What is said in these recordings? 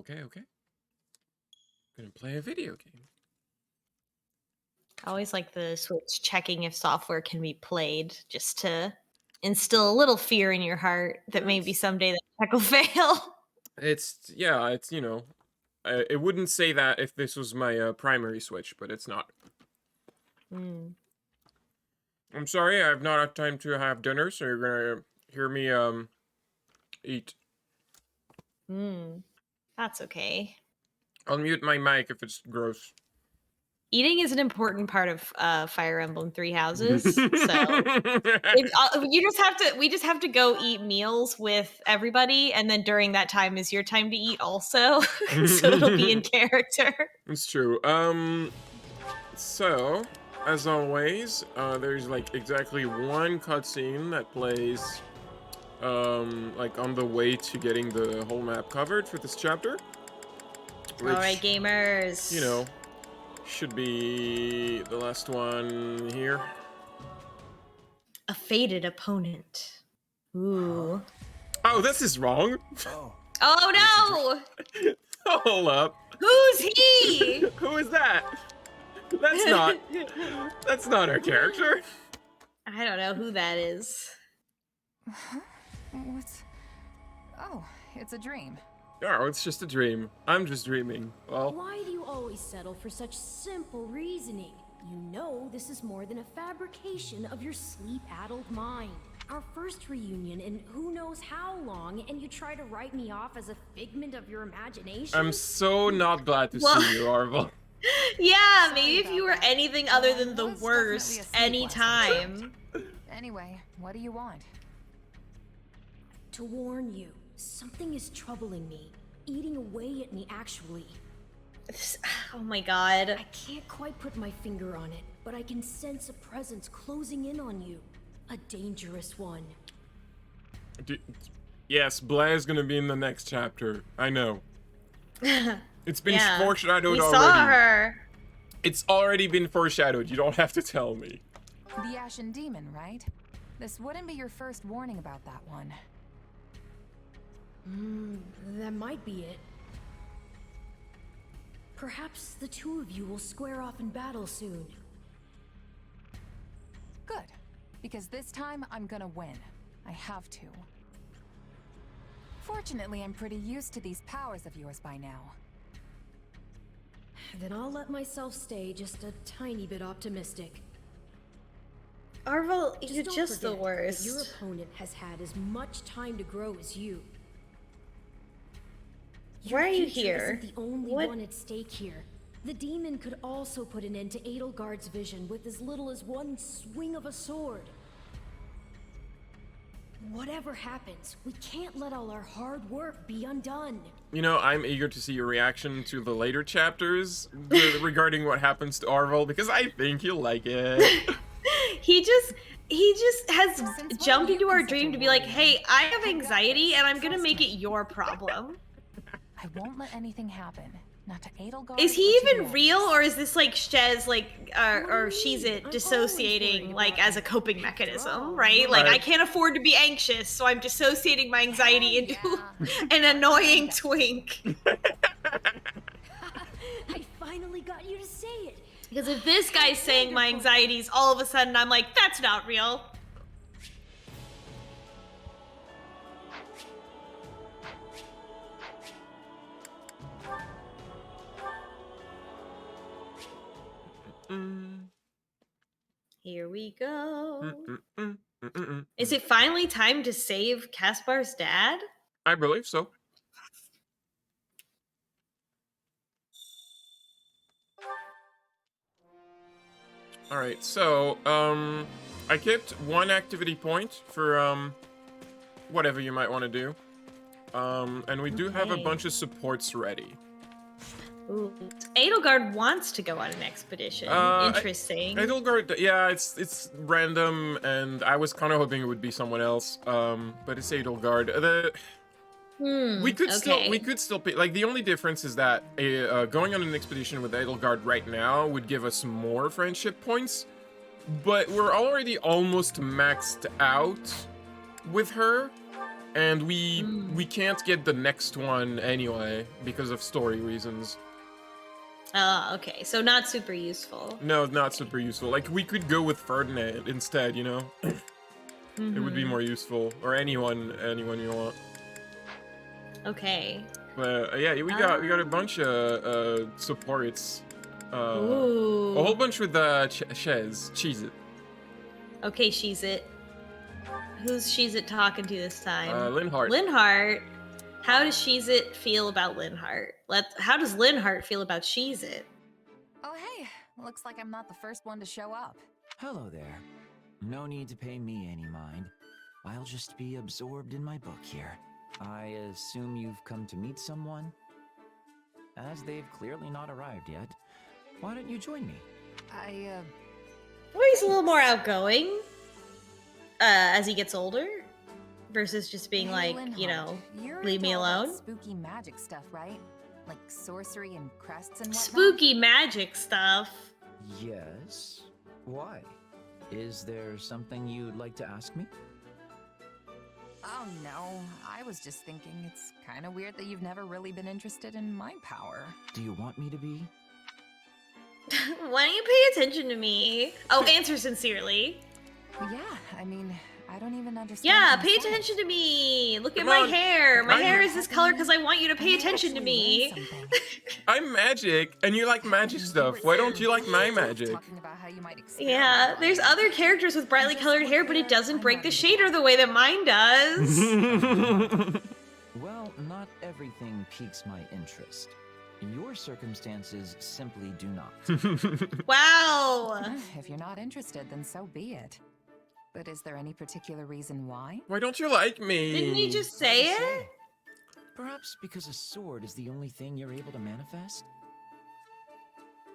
Okay. Gonna play a video game. I always like the Switch checking if software can be played just to instill a little fear in your heart that maybe someday that check will fail. It's it wouldn't say that if this was my primary Switch, but it's not. Mm. I'm sorry, I've not had time to have dinner, so you're gonna hear me eat. That's okay. I'll mute my mic if it's gross. Eating is an important part of Fire Emblem Three Houses, so we just have to go eat meals with everybody, and then during that time is your time to eat also, so it'll be in character. It's true. So as always, there's like exactly one cutscene that plays, like on the way to getting the whole map covered for this chapter. Which, all right, gamers. You know, should be the last one here. A fated opponent. Ooh. Oh, this is wrong. Oh no! Hold up. Who's he? Who is that? That's not our character. I don't know who that is. Oh, it's a dream. Oh, it's just a dream. I'm just dreaming. Well, why do you always settle for such simple reasoning? You know this is more than a fabrication of your sleep-addled mind. Our first reunion in who knows how long, and you try to write me off as a figment of your imagination? I'm so not glad to see you, Arvel. Yeah, maybe if you were anything other than the worst anytime. Anyway, what do you want? To warn you, something is troubling me, eating away at me actually. Oh my god. I can't quite put my finger on it, but I can sense a presence closing in on you. A dangerous one. Yes, Blair's gonna be in the next chapter. I know. It's been foreshadowed already. We saw her. It's already been foreshadowed. You don't have to tell me. The Ashen Demon, right? This wouldn't be your first warning about that one. That might be it. Perhaps the two of you will square off in battle soon. Good, because this time I'm gonna win. I have to. Fortunately, I'm pretty used to these powers of yours by now. Then I'll let myself stay just a tiny bit optimistic. Arvel, you're just the forget worst. that your opponent has had as much time to grow as you. Why are you future here? Isn't the only one at stake here. The demon could also put an end to Edelgard's vision with as little as one swing of a sword. Whatever happens, we can't let all our hard work be undone. You know, I'm eager to see your reaction to the later chapters regarding what happens to Arvel, because I think you'll like it. He just has jumped into our dream to be like, hey, I have anxiety and I'm gonna make it your problem. I won't let anything happen. Not to Edelgard. Is he even real, or is this like Shez, like, or she's it dissociating, like, as a coping mechanism, right? Like, I can't afford to be anxious, so I'm dissociating my anxiety into an annoying twink. I finally got you to say it. Because if this guy's saying my anxieties, all of a sudden I'm like, that's not real. Here we go. Is it finally time to save Caspar's dad? I believe so. Alright, so, I kept one activity point for, whatever you might want to do. And we do have a bunch of supports ready. Ooh. Edelgard wants to go on an expedition. Interesting. Edelgard, yeah, it's random, and I was kind of hoping it would be someone else. But it's Edelgard. We could still pay. Like, the only difference is that going on an expedition with Edelgard right now would give us more friendship points, but we're already almost maxed out with her. and we can't get the next one anyway because of story reasons. Okay, so not super useful. No, not super useful. Like, we could go with Ferdinand instead, you know? It would be more useful, or anyone you want. Okay. But yeah, we got a bunch of supports. Ooh. A whole bunch with Cheese It. Okay, She's It. Who's She's It talking to this time? Linhardt. Linhardt. How does She's It feel about Linhardt? How does Linhardt feel about She's It? Oh hey, looks like I'm not the first one to show up. Hello there. No need to pay me any mind. I'll just be absorbed in my book here. I assume you've come to meet someone? As they've clearly not arrived yet, why don't you join me? Well, he's a little more outgoing as he gets older versus just being like, Linhardt, you know, you're leave me into all that alone. Spooky magic stuff, right? Like sorcery and crests and whatnot? Spooky magic stuff. Yes. Why? Is there something you'd like to ask me? Oh no, I was just thinking it's kind of weird that you've never really been interested in my power. Do you want me to be? Why don't you pay attention to me? Oh, answer sincerely. Yeah, I mean, I don't even understand. Yeah, what pay you said. attention to me. Look at Come my on. hair. My I'm hair is this color because I want you to pay I attention to actually me. learned something. I'm magic, and you like magic stuff. Why don't you like my magic? Talking about how you might Yeah, experiment there's on other characters with brightly colored hair, but it doesn't break the shader the way that mine does. Well, not everything piques my interest. Your circumstances simply do not. Wow. If you're not interested, then so be it. But is there any particular reason why? Why don't you like me? Didn't you just say it? Perhaps because a sword is the only thing you're able to manifest?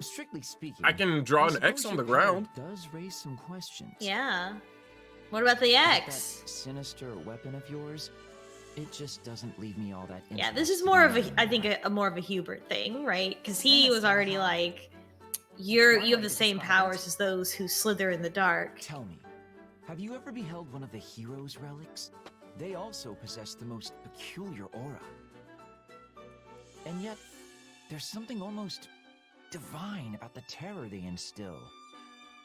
Strictly speaking, I can draw I an X suppose on the your power ground. does raise some questions. Yeah. What about the But X? that sinister weapon of yours, it just doesn't leave me all that Yeah, this is interested more in of a, knowing I think, why. a more of a Hubert thing, right? Because he was already like, you have the same powers as those who slither in the dark. Tell me, have you ever beheld one of the hero's relics? They also possess the most peculiar aura. And yet, there's something almost divine about the terror they instill.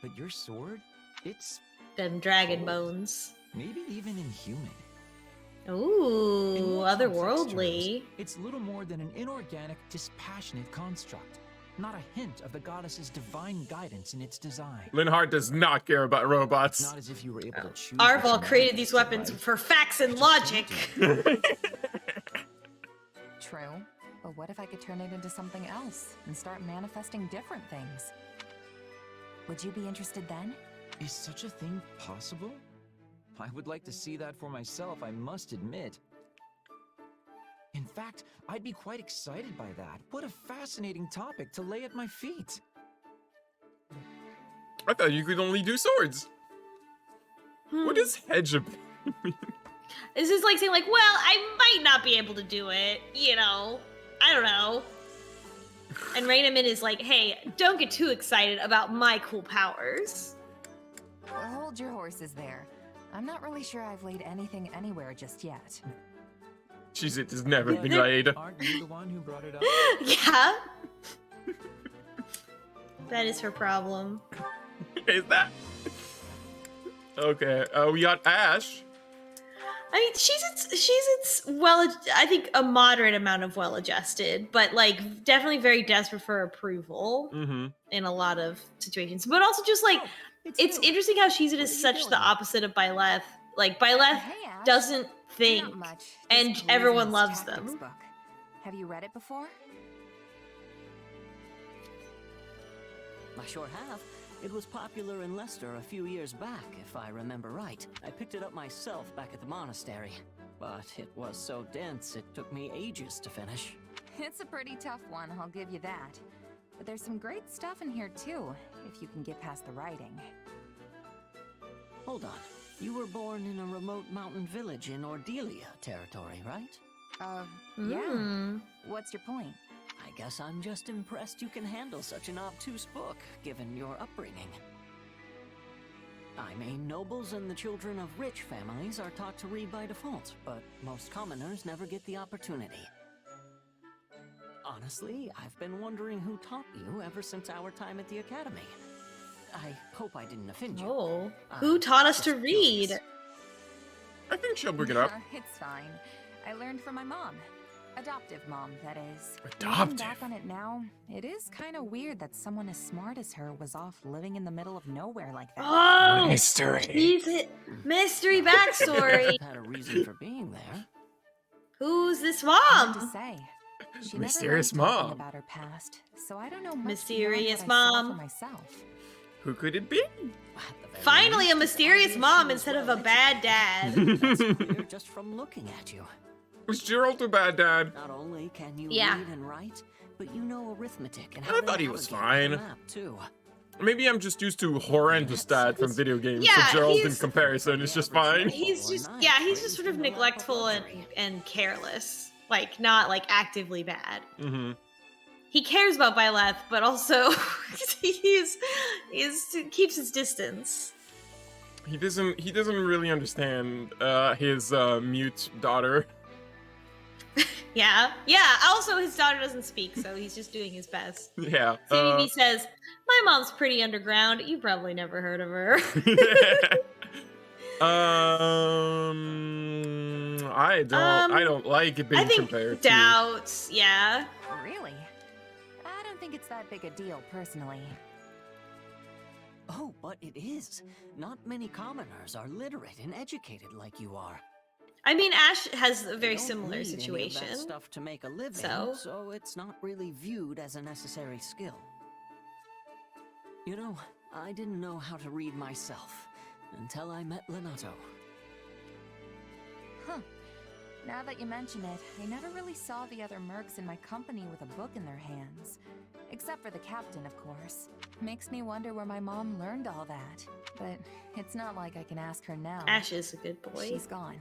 But your sword, it's Them dragon bones. maybe even inhuman. Ooh, In more complex otherworldly. terms, it's little more than an inorganic, dispassionate construct. Not a hint of the goddess's divine guidance in its design. Linhardt does not care about robots. Not as if you were able to choose. Arval which created these manifest weapons life. for facts and Just logic. don't do it. True. But what if I could turn it into something else and start manifesting different things? Would you be interested then? Is such a thing possible? I would like to see that for myself, I must admit. In fact, I'd be quite excited by that. What a fascinating topic to lay at my feet. I thought you could only do swords. What is hedge about? This is like saying, like, well, I might not be able to do it, you know. I don't know. And Rainamin is like, hey, don't get too excited about my cool powers. Hold your horses there. I'm not really sure I've laid anything anywhere just yet. Cheese It has never But been laid. Aren't you the one who brought it up? Yeah. That is her problem. Is that? Okay, we got Ash. I mean, she's well, I think a moderate amount of well-adjusted, but like definitely very desperate for approval in a lot of situations. But also just like, it's interesting how She's It is such the opposite of Byleth. Like Byleth Hey, Ash. doesn't think, Not much. Just and perusing everyone this loves tactics them. book. Have you read it before? I sure have. It was popular in Leicester a few years back, if I remember right. I picked it up myself back at the monastery. But it was so dense, it took me ages to finish. It's a pretty tough one, I'll give you that. But there's some great stuff in here too, if you can get past the writing. Hold on. You were born in a remote mountain village in Ordelia territory, right? Yeah. Mm. What's your point? I guess I'm just impressed you can handle such an obtuse book, given your upbringing. I mean, nobles and the children of rich families are taught to read by default, but most commoners never get the opportunity. Honestly, I've been wondering who taught you ever since our time at the academy. I hope I didn't offend you. Oh, who taught us to Just read? curious. I think she'll bring it up. It's fine. I learned from my mom. Adoptive mom, that is. Adoptive? Looking back on it now, it is kind of weird that someone as smart as her was off living in the middle of nowhere like that. Oh, Mystery. he's it. Mystery backstory. Had a reason for being there. Who's this Hard to mom? say. She Mysterious never really told me mom. about her past, so I don't know much Mysterious beyond what I saw mom. for myself. Who could it be? At the very Finally, least, a mysterious it's mom obvious instead she of was a bad well-educated. dad. That's clear just from looking at you. Was Gerald a bad dad? Not only can you Yeah. read and write, but you know arithmetic and I how to thought he was navigate the fine. map, too. Maybe I'm just used to horrendous dad from video games, Yeah, so Gerald in he's- comparison is just fine. He's just, yeah, he's just sort of neglectful and careless. Like, not like actively bad. Mm-hmm. He cares about Byleth, but also he's keeps his distance. He doesn't really understand his mute daughter. Yeah. Also, his daughter doesn't speak, so he's just doing his best. Yeah. CBB says, "My mom's pretty underground. You probably never heard of her." I don't like it being I think compared to. doubts. Yeah. Really? I don't think it's that big a deal, personally. Oh, but it is. Not many commoners are literate and educated like you are. I mean, Ash has a They very don't similar need any of that situation. stuff to make a living, So? it's not really viewed as a necessary skill. You know, I didn't know how to read myself until I met Lenato. Huh. Now that you mention it, I never really saw the other mercs in my company with a book in their hands. Except for the captain, of course. Makes me wonder where my mom learned all that. But it's not like I can ask her now. Ash is a good boy. She's gone.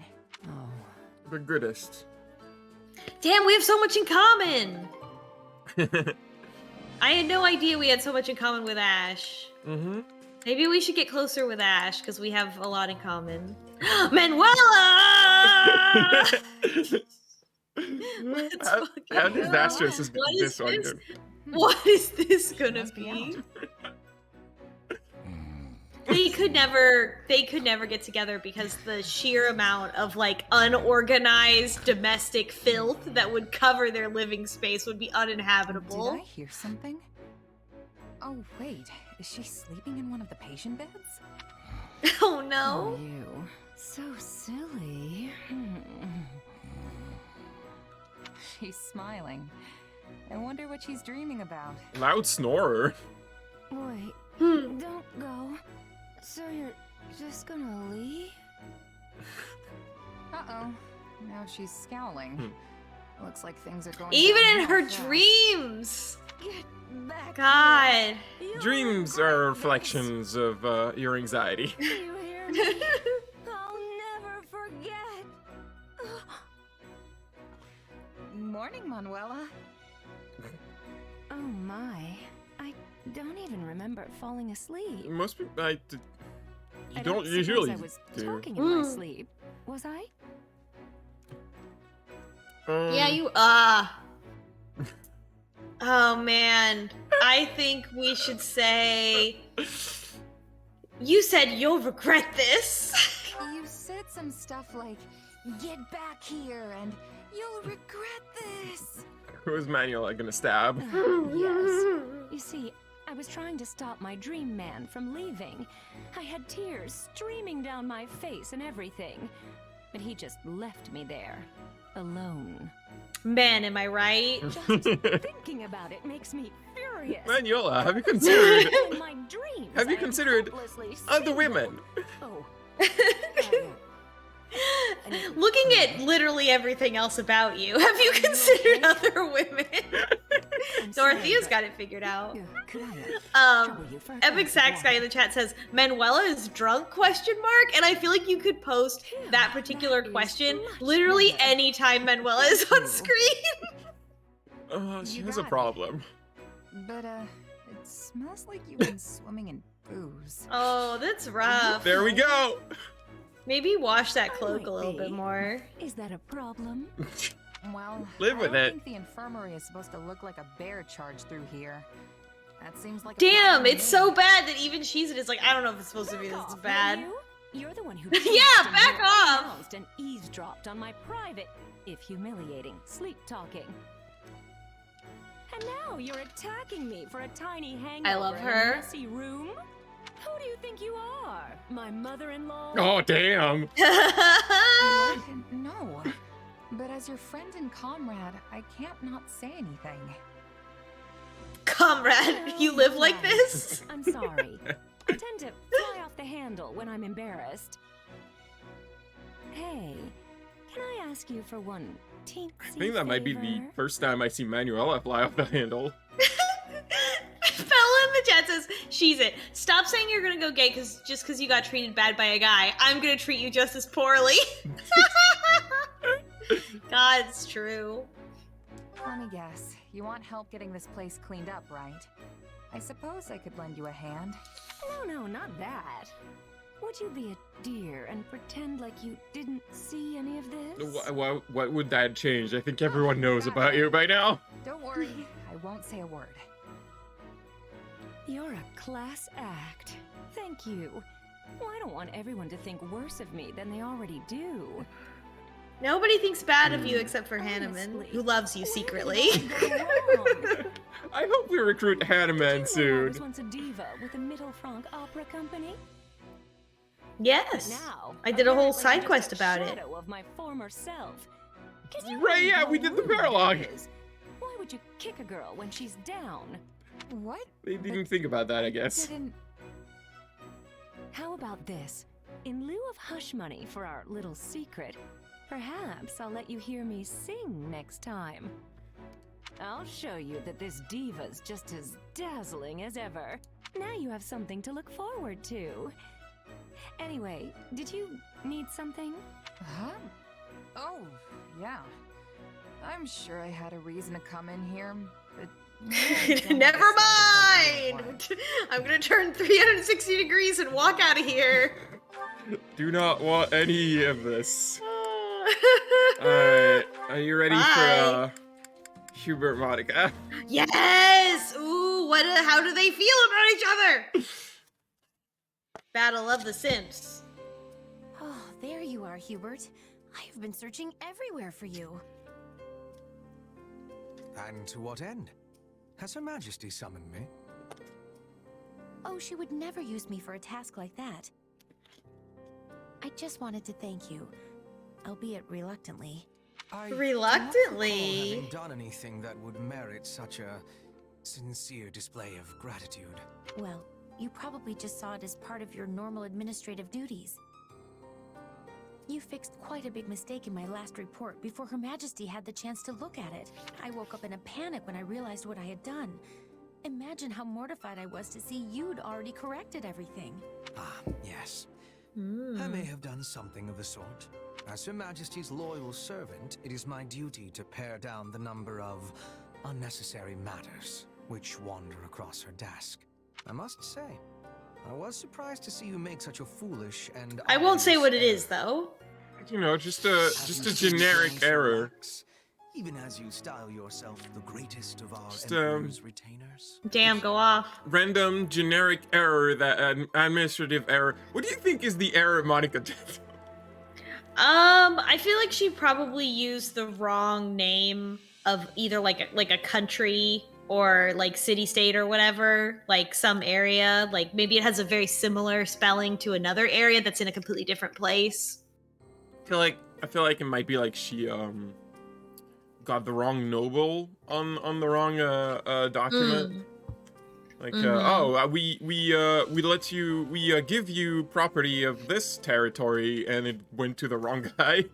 Oh, The goodest. Damn, we have so much in common. I had no idea we had so much in common with Ash. Mm-hmm. Maybe we should get closer with Ash because we have a lot in common. Manuela! Let's How fucking disastrous go. is What this one? this? What is this gonna must be be? out. They could never get together because the sheer amount of like unorganized domestic filth that would cover their living space would be Did uninhabitable. I hear something? Oh, wait. Is she sleeping in one of the patient beds? Oh no. You. So silly. She's smiling. I wonder what she's dreaming about. Loud snorer. Wait, Hmm. don't go. So you're just gonna leave? Uh-oh. Now she's scowling. Looks like things are going Even in downhill her fast. Get dreams. back God. here. You'll Dreams are regret reflections of your anxiety. this. You hear me? I'll never forget. Morning, Manuela. Oh my. I don't even remember falling asleep. Most people, you I don't suppose usually I was do. talking in my Mm. sleep. Was I? Yeah, you Oh man. I think we should say you said you'll regret this. You said some stuff like, get back here and you'll regret this. Who is Manuela gonna stab? Yes. You see, I was trying to stop my dream man from leaving. I had tears streaming down my face and everything. But he just left me there, alone. Man, am I right? Just thinking about it makes me furious. Manuela, have you considered In my dreams, Have you I am considered hopelessly other single. women? Oh. Looking at literally everything else about you, have you considered other women? I'm sorry, Dorothea's but- got it figured out. Could I trouble you for a Epic glass of Sax guy in water? the chat says Manuela is drunk ? And I feel like you could post that particular that is question much literally better. anytime Manuela is on screen. She You has a got it. problem. But, It smells like you've been swimming in booze. Oh, that's rough. There we go. Maybe wash that cloak a little bit be. more. Is that a problem? Well, Live with I don't it. think the infirmary is supposed to look like a bear charged through here. That seems like a Damn, problem to it's me. so bad that even she's it is like, I don't know if it's supposed to be Back this off, bad. will you? You're the one who Yeah, back off! announced and eavesdropped on my private, if humiliating, sleep talking. And now you're attacking me for a tiny hangover love in her. a messy room? Who do you think you are? My mother-in-law? Oh, damn. I didn't know. But as your friend and comrade, I can't not say anything. Comrade, you live like this? I'm sorry. I tend to fly off the handle when I'm embarrassed. Hey, can I ask you for one teensy I think that might be the favor? first time I see Manuela fly off the handle. Bella in the chat says, she's it. Stop saying you're gonna go gay just because you got treated bad by a guy. I'm gonna treat you just as poorly. God, it's true. Let me guess. You want help getting this place cleaned up, right? I suppose I could lend you a hand. No, not that. Would you be a dear and pretend like you didn't see any of this? What would that change? I think everyone knows about you by now. Don't worry, I won't say a word. You're a class act. Thank you. Well, I don't want everyone to think worse of me than they already do. Nobody thinks bad of you except for Hanneman, Honestly, who loves you where did secretly. it all go wrong? I hope we recruit Hanneman I was soon. once a diva with a Middle Franc opera company. Yes. Now, I did a whole apparently side I'm just quest a about it. shadow of my former self. Can you Right, read yeah, how we did the rude paralog. that is? Why would you kick a girl when she's down? What? They didn't think about that, I guess. Didn't... How about this? In lieu of hush money for our little secret, perhaps I'll let you hear me sing next time. I'll show you that this diva's just as dazzling as ever. Now you have something to look forward to. Anyway, did you need something? Huh? Oh, yeah. I'm sure I had a reason to come in here, but... Never mind! I'm gonna turn 360 degrees and walk out of here. Do not want any of this. Alright, are you ready Bye. for Hubert Monica? Yes! Ooh, how do they feel about each other? Battle of the Simps. Oh, there you are, Hubert. I have been searching everywhere for you. And to what end? Has Her Majesty summoned me? Oh, she would never use me for a task like that. I just wanted to thank you, albeit reluctantly. I Reluctantly? do not recall having done anything that would merit such a sincere display of gratitude. Well, you probably just saw it as part of your normal administrative duties. You fixed quite a big mistake in my last report before Her Majesty had the chance to look at it. I woke up in a panic when I realized what I had done. Imagine how mortified I was to see you'd already corrected everything. Ah, yes. I may have done something of the sort. As Her Majesty's loyal servant, it is my duty to pare down the number of unnecessary matters which wander across her desk. I must say, I was surprised to see you make such a foolish and I won't say what it obvious is, though. You know, just a generic error. Even as you style yourself the greatest of our Just, Emperor's retainers. Damn, go off. Random generic error, that administrative error. What do you think is the error Monica did? I feel like she probably used the wrong name of either like a country or like city state or whatever, like some area. Like maybe it has a very similar spelling to another area that's in a completely different place. I feel like it might be like she got the wrong noble on the wrong document. Like we give you property of this territory, and it went to the wrong guy.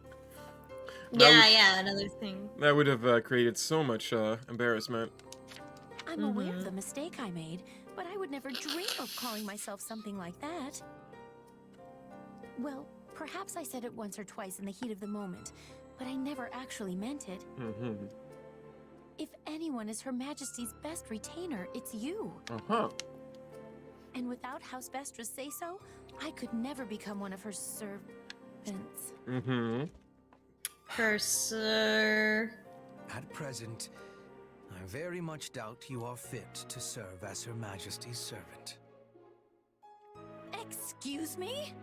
Yeah, another thing. That would have created so much embarrassment. I'm aware of the mistake I made, but I would never dream of calling myself something like that. Well, perhaps I said it once or twice in the heat of the moment, but I never actually meant it. If anyone is Her Majesty's best retainer, it's you. Uh-huh. And without House Vestra's say-so, I could never become one of her servants. Mm-hmm. Her sir. At present, I very much doubt you are fit to serve as Her Majesty's servant. Excuse me?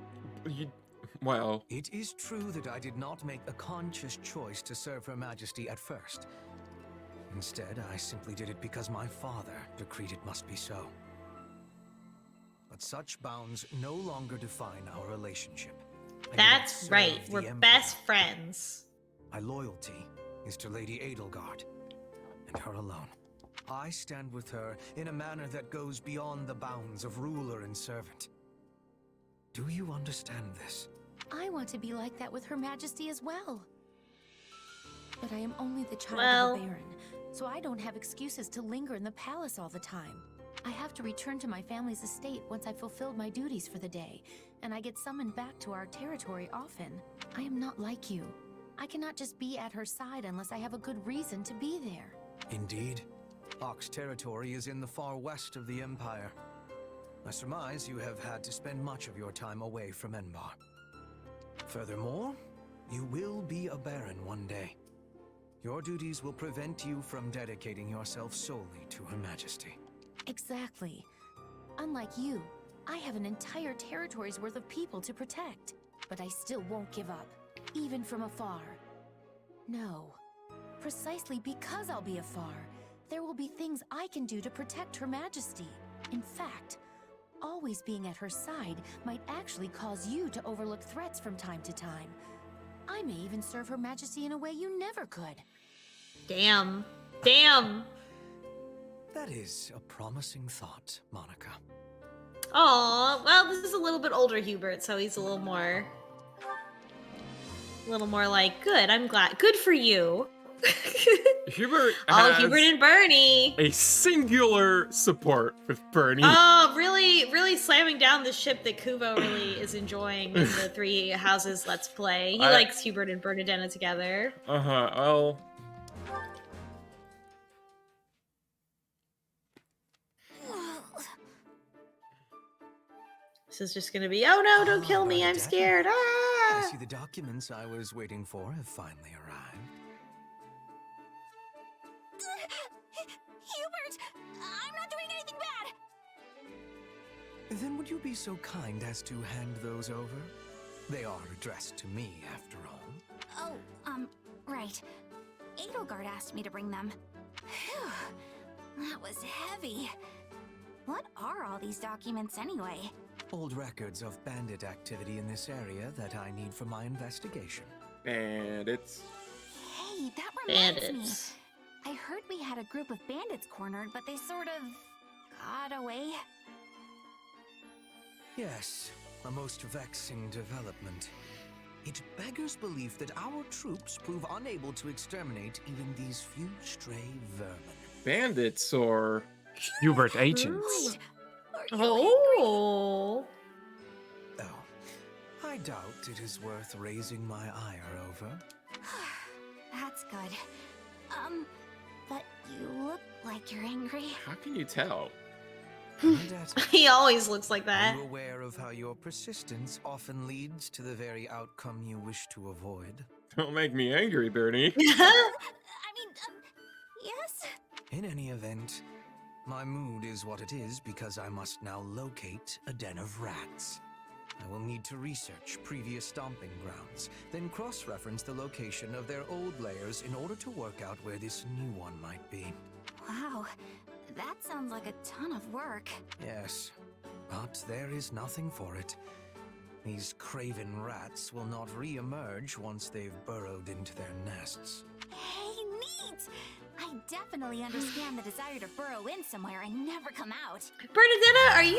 Well... It is true that I did not make a conscious choice to serve Her Majesty at first. Instead, I simply did it because my father decreed it must be so. But such bounds no longer define our relationship. That's right, we're best friends. My loyalty is to Lady Edelgard, and her alone. I stand with her in a manner that goes beyond the bounds of ruler and servant. Do you understand this? I want to be like that with Her Majesty as well. But I am only the child of a baron, so I don't have excuses to linger in the palace all the time. I have to return to my family's estate once I've fulfilled my duties for the day, and I get summoned back to our territory often. I am not like you. I cannot just be at her side unless I have a good reason to be there. Indeed. Ox territory is in the far west of the Empire. I surmise you have had to spend much of your time away from Enbar. Furthermore, you will be a baron one day. Your duties will prevent you from dedicating yourself solely to Her Majesty. Exactly. Unlike you, I have an entire territory's worth of people to protect. But I still won't give up, even from afar. No. Precisely because I'll be afar, there will be things I can do to protect Her Majesty. In fact, always being at her side might actually cause you to overlook threats from time to time. I may even serve Her Majesty in a way you never could. Damn. Damn. That is a promising thought, Monica. Aw, well, this is a little bit older Hubert, so he's a little more like, good, I'm glad. Good for you. Hubert Hubert and Bernie. A singular support with Bernie. Oh, really slamming down the ship that Kuvo really is enjoying in the Three Houses Let's Play. He likes Hubert and Bernadetta together. Uh-huh, well... This is just gonna be, oh no, don't kill me, I'm scared. Ah! I see the documents I was waiting for have finally arrived. Hubert! I'm not doing anything bad! Then would you be so kind as to hand those over? They are addressed to me, after all. Oh, right. Edelgard asked me to bring them. Phew. That was heavy. What are all these documents anyway? Old records of bandit activity in this area that I need for my investigation. Bandits. Hey, that reminds me. I heard we had a group of bandits cornered, but they sort of got away. Yes, a most vexing development. It beggars belief that our troops prove unable to exterminate even these few stray vermin. Bandits or Hubert agents? Wait, Oh. Oh, I doubt it is worth raising my ire over. That's good. But you look like you're angry. How can you tell? He always looks like that. Are you aware of how your persistence often leads to the very outcome you wish to avoid? Don't make me angry, Bernie. Yes? In any event, my mood is what it is because I must now locate a den of rats. I will need to research previous stomping grounds, then cross-reference the location of their old lairs in order to work out where this new one might be. Wow, that sounds like a ton of work. Yes, but there is nothing for it. These craven rats will not re-emerge once they've burrowed into their nests. Hey, neat! I definitely understand the desire to burrow in somewhere and never come out. Bernadetta,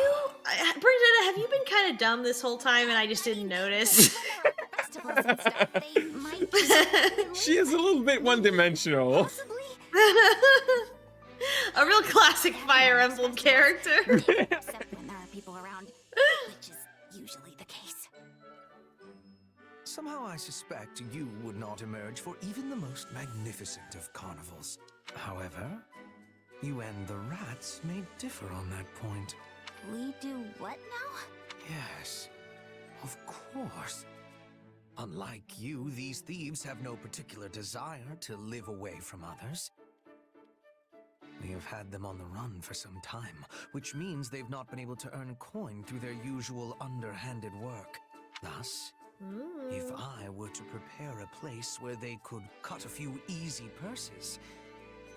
Bernadetta, have you been kind of dumb this whole time and I just didn't notice? She is a little bit one-dimensional. A real classic Fire Emblem character. Except when there are people around, which is usually the case. Somehow I suspect you would not emerge for even the most magnificent of carnivals. However, you and the rats may differ on that point. We do what now? Yes, of course. Unlike you, these thieves have no particular desire to live away from others. We have had them on the run for some time, which means they've not been able to earn coin through their usual underhanded work. Thus, if I were to prepare a place where they could cut a few easy purses,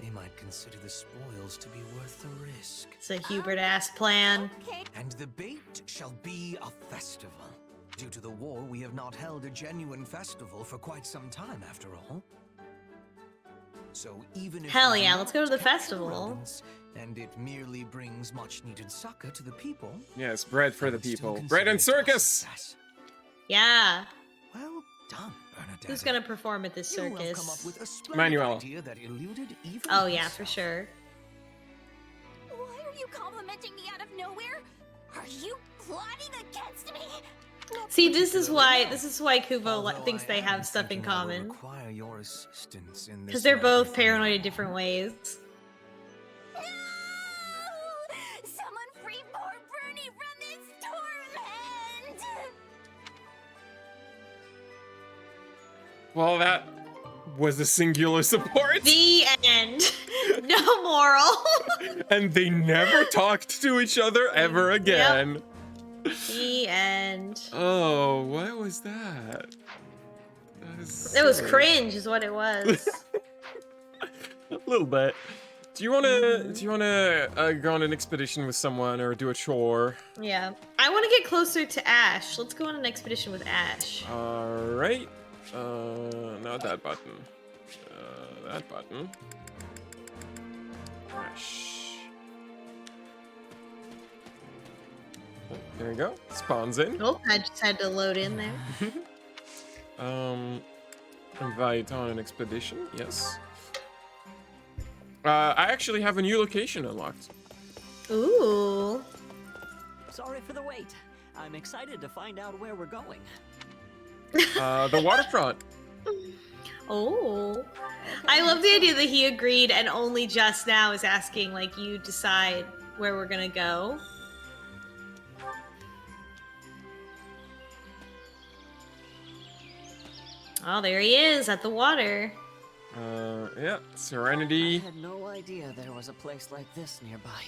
they might consider the spoils to be worth the risk. It's a Hubert-ass plan. Okay. And the bait shall be a festival. Due to the war, we have not held a genuine festival for quite some time, after all. So even if Hell we yeah, do let's go to not the catch festival. rodents, and it merely brings much-needed succor to the people. Yes, bread for I the would still people. consider Bread and it a circus! success. Yeah. Well done, Bernadette. Who's gonna perform at this You have come up circus? with a splendid Manuel. idea that eluded even Oh yeah, for myself. sure. Why are you complimenting me out of nowhere? Are you plotting against me? See, this is why Kubo Although thinks I they am have stuff in thinking I will common. require your assistance in Because this they're both matter. paranoid in different ways. No! Someone free poor Bernie from this torment! Well, that was a singular support. The end. No moral. And they never talked to each other ever again. The end. Oh, what was that? It was cringe, is what it was. A little bit. Do you wanna go on an expedition with someone or do a chore? Yeah. I want to get closer to Ash. Let's go on an expedition with Ash. All right. Not that button. That button. Ash. There you go. Spawns in. Oh, I just had to load in there. Invite on an expedition. Yes. I actually have a new location unlocked. Ooh. Sorry for the wait. I'm excited to find out where we're going. The waterfront. Oh. I love the idea that he agreed and only just now is asking, like, you decide where we're gonna go. Oh, there he is at the water. Yeah, I Serenity. had no idea there was a place like this nearby.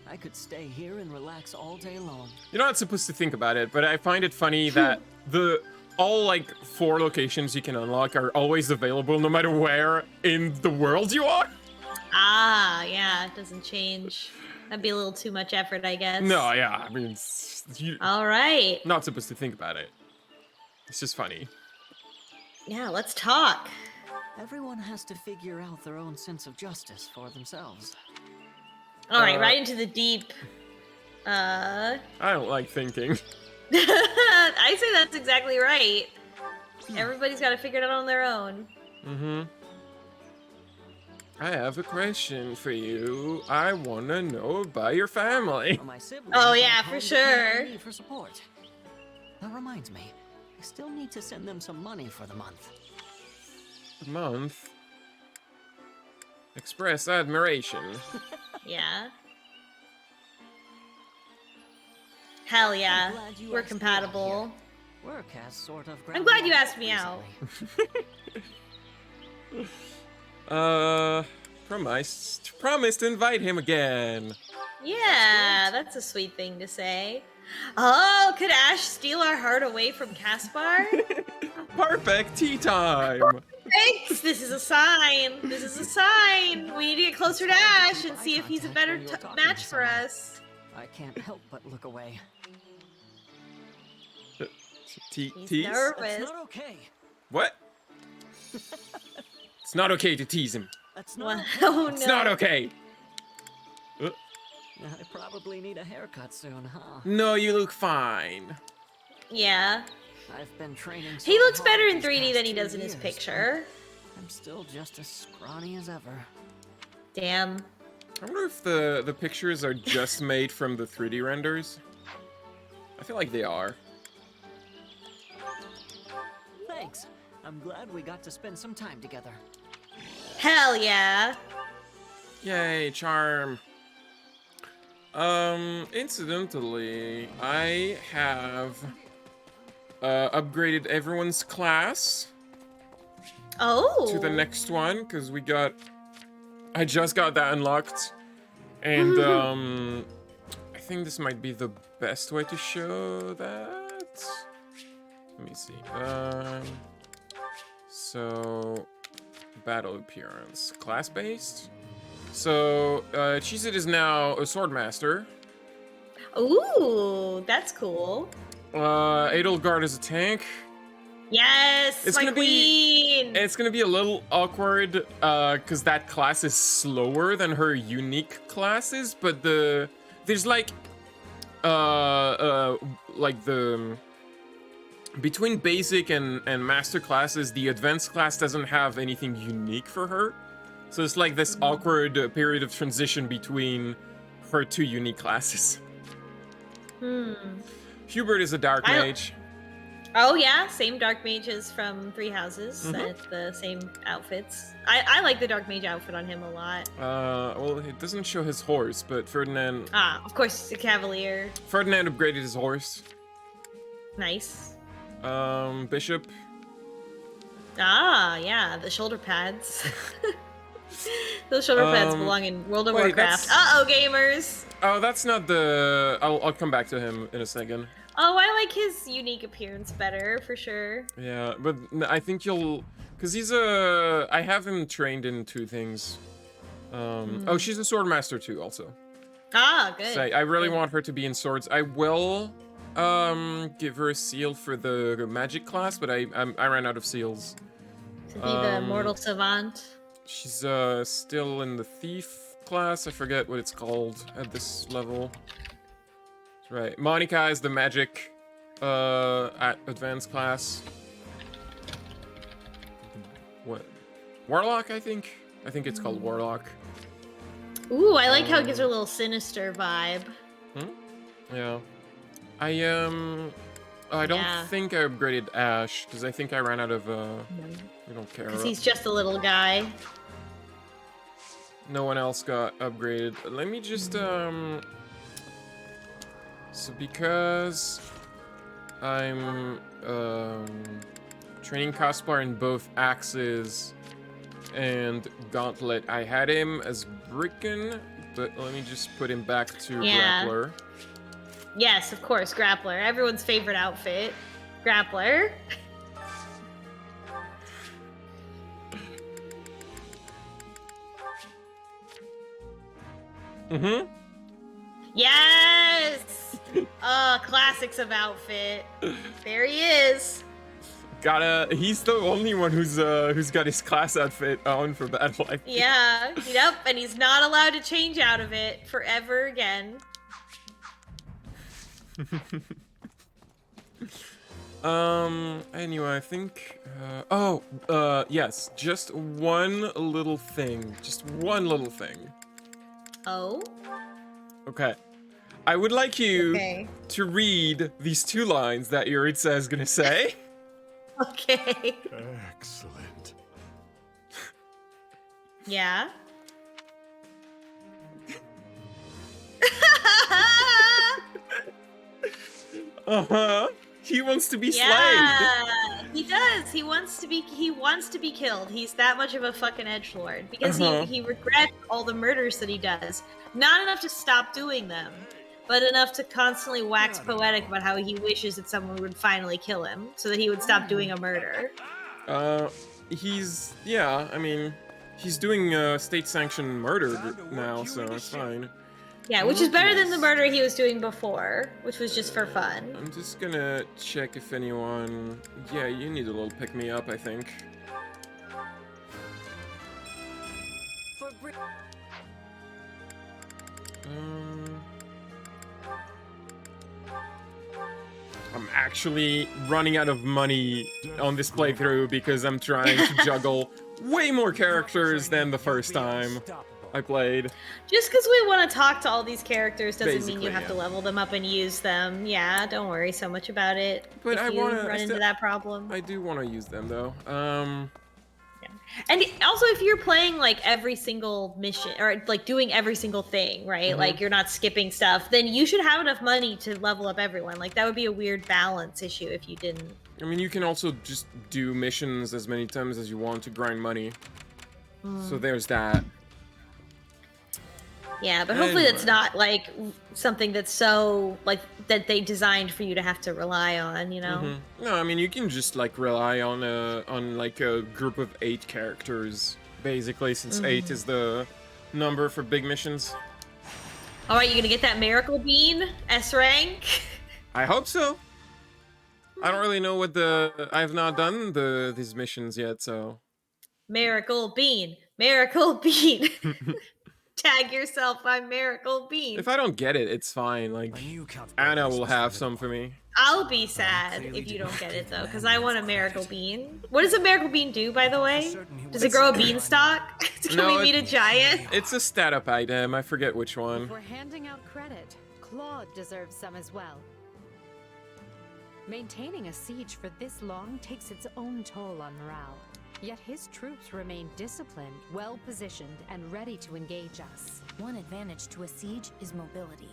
I could stay here and relax all day long. You're not supposed to think about it, but I find it funny that all like 4 locations you can unlock are always available no matter where in the world you are. Ah, yeah, it doesn't change. That'd be a little too much effort, I guess. No, yeah, I mean, you're All right. not supposed to think about it. It's just funny. Yeah, let's talk. Everyone has to figure out their own sense of justice for themselves. All right, right into the deep. I don't like thinking. I say that's exactly right. Everybody's got to figure it out on their own. Mm-hmm. I have a question for you. I want to know about your family. My siblings Oh, yeah, back for home depend on sure. me for support. That reminds me, I still need to send them some money for the month. Month. Express admiration. Yeah. Hell yeah. glad you We're asked me out compatible. Work has sort of. I'm glad you asked me out. Promised to invite him again. Yeah, that's a sweet thing to say. Oh, could Ash steal our heart away from Caspar? Perfect tea time. Thanks. This is a sign. This is a sign. We need to get closer to Ash and see if he's a better match for us. I can't help but look away. He's Tease? nervous. That's not okay. What? It's not okay to tease him. That's Well, not. oh It's no. not okay. I probably need a haircut soon, huh? No, you look fine. Yeah. I've been training. He so looks hard better in these 3D past than he 2 does in his years, picture. but I'm still just as scrawny as ever. Damn. I wonder if the pictures are just made from the 3D renders. I feel like they are. I'm glad we got to spend some time together. Hell yeah. Yay, charm. Incidentally, I have upgraded everyone's class. Oh. To the next one, because I just got that unlocked. And, I think this might be the best way to show that. Let me see. So, battle appearance. Class-based? So, Cheez-It is now a swordmaster. Ooh, that's cool. Edelgard is a tank. Yes, it's my gonna queen! It's gonna be a little awkward, because that class is slower than her unique classes, but there's like the between basic and master classes, the advanced class doesn't have anything unique for her. So it's like this awkward period of transition between her two unique classes. Hubert is a dark mage. Oh yeah, same dark mages from Three Houses. The same outfits. I like the dark mage outfit on him a lot. Well, it doesn't show his horse, but Ferdinand... Ah, of course, he's a cavalier. Ferdinand upgraded his horse. Nice. Bishop. Ah, yeah, the shoulder pads. Those shoulder pads belong in World of Warcraft. Uh-oh, gamers! Oh, that's not the... I'll come back to him in a second. Oh, I like his unique appearance better, for sure. Yeah, but I think you'll... Because he's a... I have him trained in two things. Oh, she's a swordmaster too, also. Ah, good. So I really want her to be in swords. I will give her a seal for the magic class, but I ran out of seals. To be the mortal savant. She's still in the thief class. I forget what it's called at this level. That's right. Monica is the magic at advanced class. What? Warlock, I think? I think it's called Warlock. Ooh, I like how it gives her a little sinister vibe. Yeah. I don't think I upgraded Ash, because I think I ran out of, I don't care. Because he's just a little guy. No one else got upgraded. Let me just, so because I'm, training Caspar in both Axes and Gauntlet, I had him as Bricken, but let me just put him back to Grappler. Yes, of course, Grappler. Everyone's favorite outfit. Grappler. Yes! Classics of outfit. There he is. He's the only one who's got his class outfit on for battle, I think. Yeah, yep, and he's not allowed to change out of it forever again. Anyway, I think, yes, just one little thing. Just one little thing. Oh? Okay. I would like you to read these two lines that Yuritsa is gonna say. Okay. Excellent. Yeah? He wants to be slayed. Yeah, he does. He wants to be killed. He's that much of a fucking edgelord because he regrets all the murders that he does. Not enough to stop doing them, but enough to constantly wax poetic about how he wishes that someone would finally kill him so that he would stop doing a murder. He's doing state-sanctioned murder now, so it's fine. Yeah, which is better than the murder he was doing before, which was just for fun. I'm just gonna check if anyone... Yeah, you need a little pick-me-up, I think. I'm actually running out of money on this playthrough because I'm trying to juggle way more characters than the first time. I played. Just because we want to talk to all these characters doesn't mean Basically, you have yeah. to level them up and use them. Yeah, don't worry so much about it. But if I you want to run into that problem. I do want to use them though. And also, if you're playing like every single mission or like doing every single thing, right? Like you're not skipping stuff, then you should have enough money to level up everyone. Like that would be a weird balance issue if you didn't. I mean, you can also just do missions as many times as you want to grind money. So there's that. Yeah, but hopefully it's not like something that's so like that they designed for you to have to rely on, you know? No, I mean you can just like rely on like a group of 8 characters, basically, since 8 is the number for big missions. All right, you gonna get that miracle bean S rank? I hope so. I don't really know what I have not done these missions yet, so. Miracle bean, miracle bean. Tag yourself on miracle bean. If I don't get it, it's fine. Like Anna will have some for me. I'll be sad if you don't get it though, because I want a miracle bean. What does a miracle bean do, by the way? Does it grow a beanstalk? Can we meet a giant? It's a stat up item. I forget which one. If we're handing out credit, Claude deserves some as well. Maintaining a siege for this long takes its own toll on morale. Yet his troops remain disciplined, well-positioned, and ready to engage us. One advantage to a siege is mobility.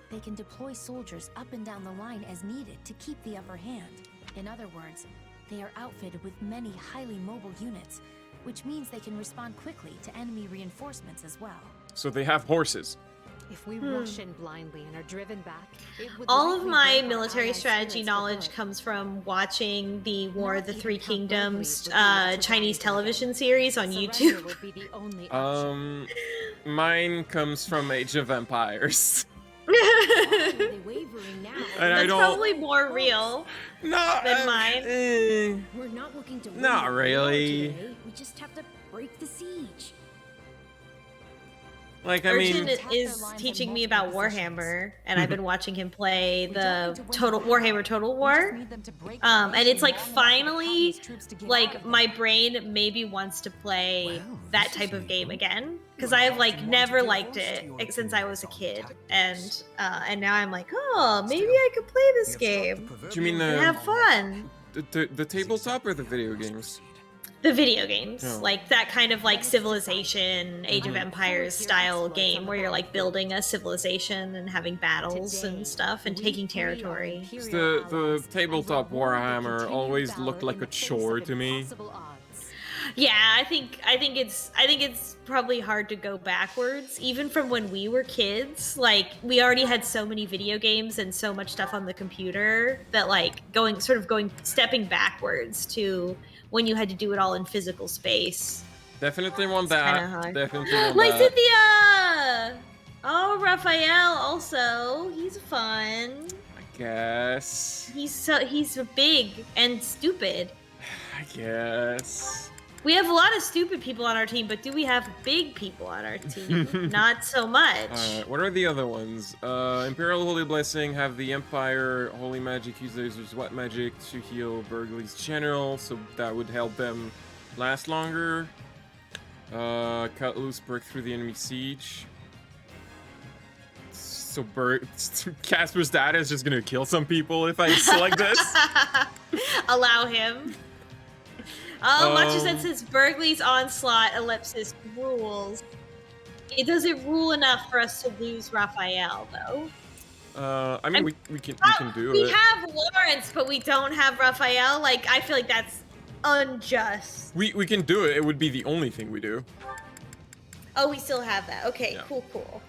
They can deploy soldiers up and down the line as needed to keep the upper hand. In other words, they are outfitted with many highly mobile units, which means they can respond quickly to enemy reinforcements as well. So they have horses. If we rush in blindly and are driven back, it would all of likely my break our military allies' strategy spirits for knowledge good. comes from watching the War of the Not Three even how Kingdoms Berkeley would be Chinese survived. television series on Surrender YouTube. would be the only option. Mine comes from Age of Empires. Why are they wavering now? And I That's don't. probably more real No, than mine. We're not looking to win Not the war really. today. We just have to break the siege. Like, I Urchin mean, is teaching me about Warhammer, and I've been watching him play the Warhammer Total War. And it's like finally, like my brain maybe wants to play that type of game again, because I have like never liked it since I was a kid, and now I'm like, oh, maybe I could play this game do you mean and have fun. the tabletop or the video games? The video games, Oh. like that kind of like Civilization, Age of Empires style game where you're like building a civilization and having battles and stuff and taking territory. 'Cause the tabletop Warhammer always looked like a chore to me. Yeah, I think it's probably hard to go backwards, even from when we were kids. Like we already had so many video games and so much stuff on the computer that like stepping backwards to when you had to do it all in physical space. Definitely want kinda that. hard. Definitely want Like that. Cynthia! Oh, Raphael also. He's fun. I guess. He's big and stupid. I guess. We have a lot of stupid people on our team, but do we have big people on our team? Not so much. Alright, what are the other ones? Imperial Holy Blessing have the Empire Holy Magic users wet magic to heal Burgley's general, so that would help them last longer. Cut loose, break through the enemy siege. So Casper's data is just gonna kill some people if I select this. Allow him. Oh, Matcha says Burgley's onslaught ellipsis rules. It doesn't rule enough for us to lose Raphael, though. I mean, we can do We it. have Lawrence, but we don't have Raphael. Like, I feel like that's unjust. We can do it. It would be the only thing we do. Oh, we still have that. Okay, Yeah. cool.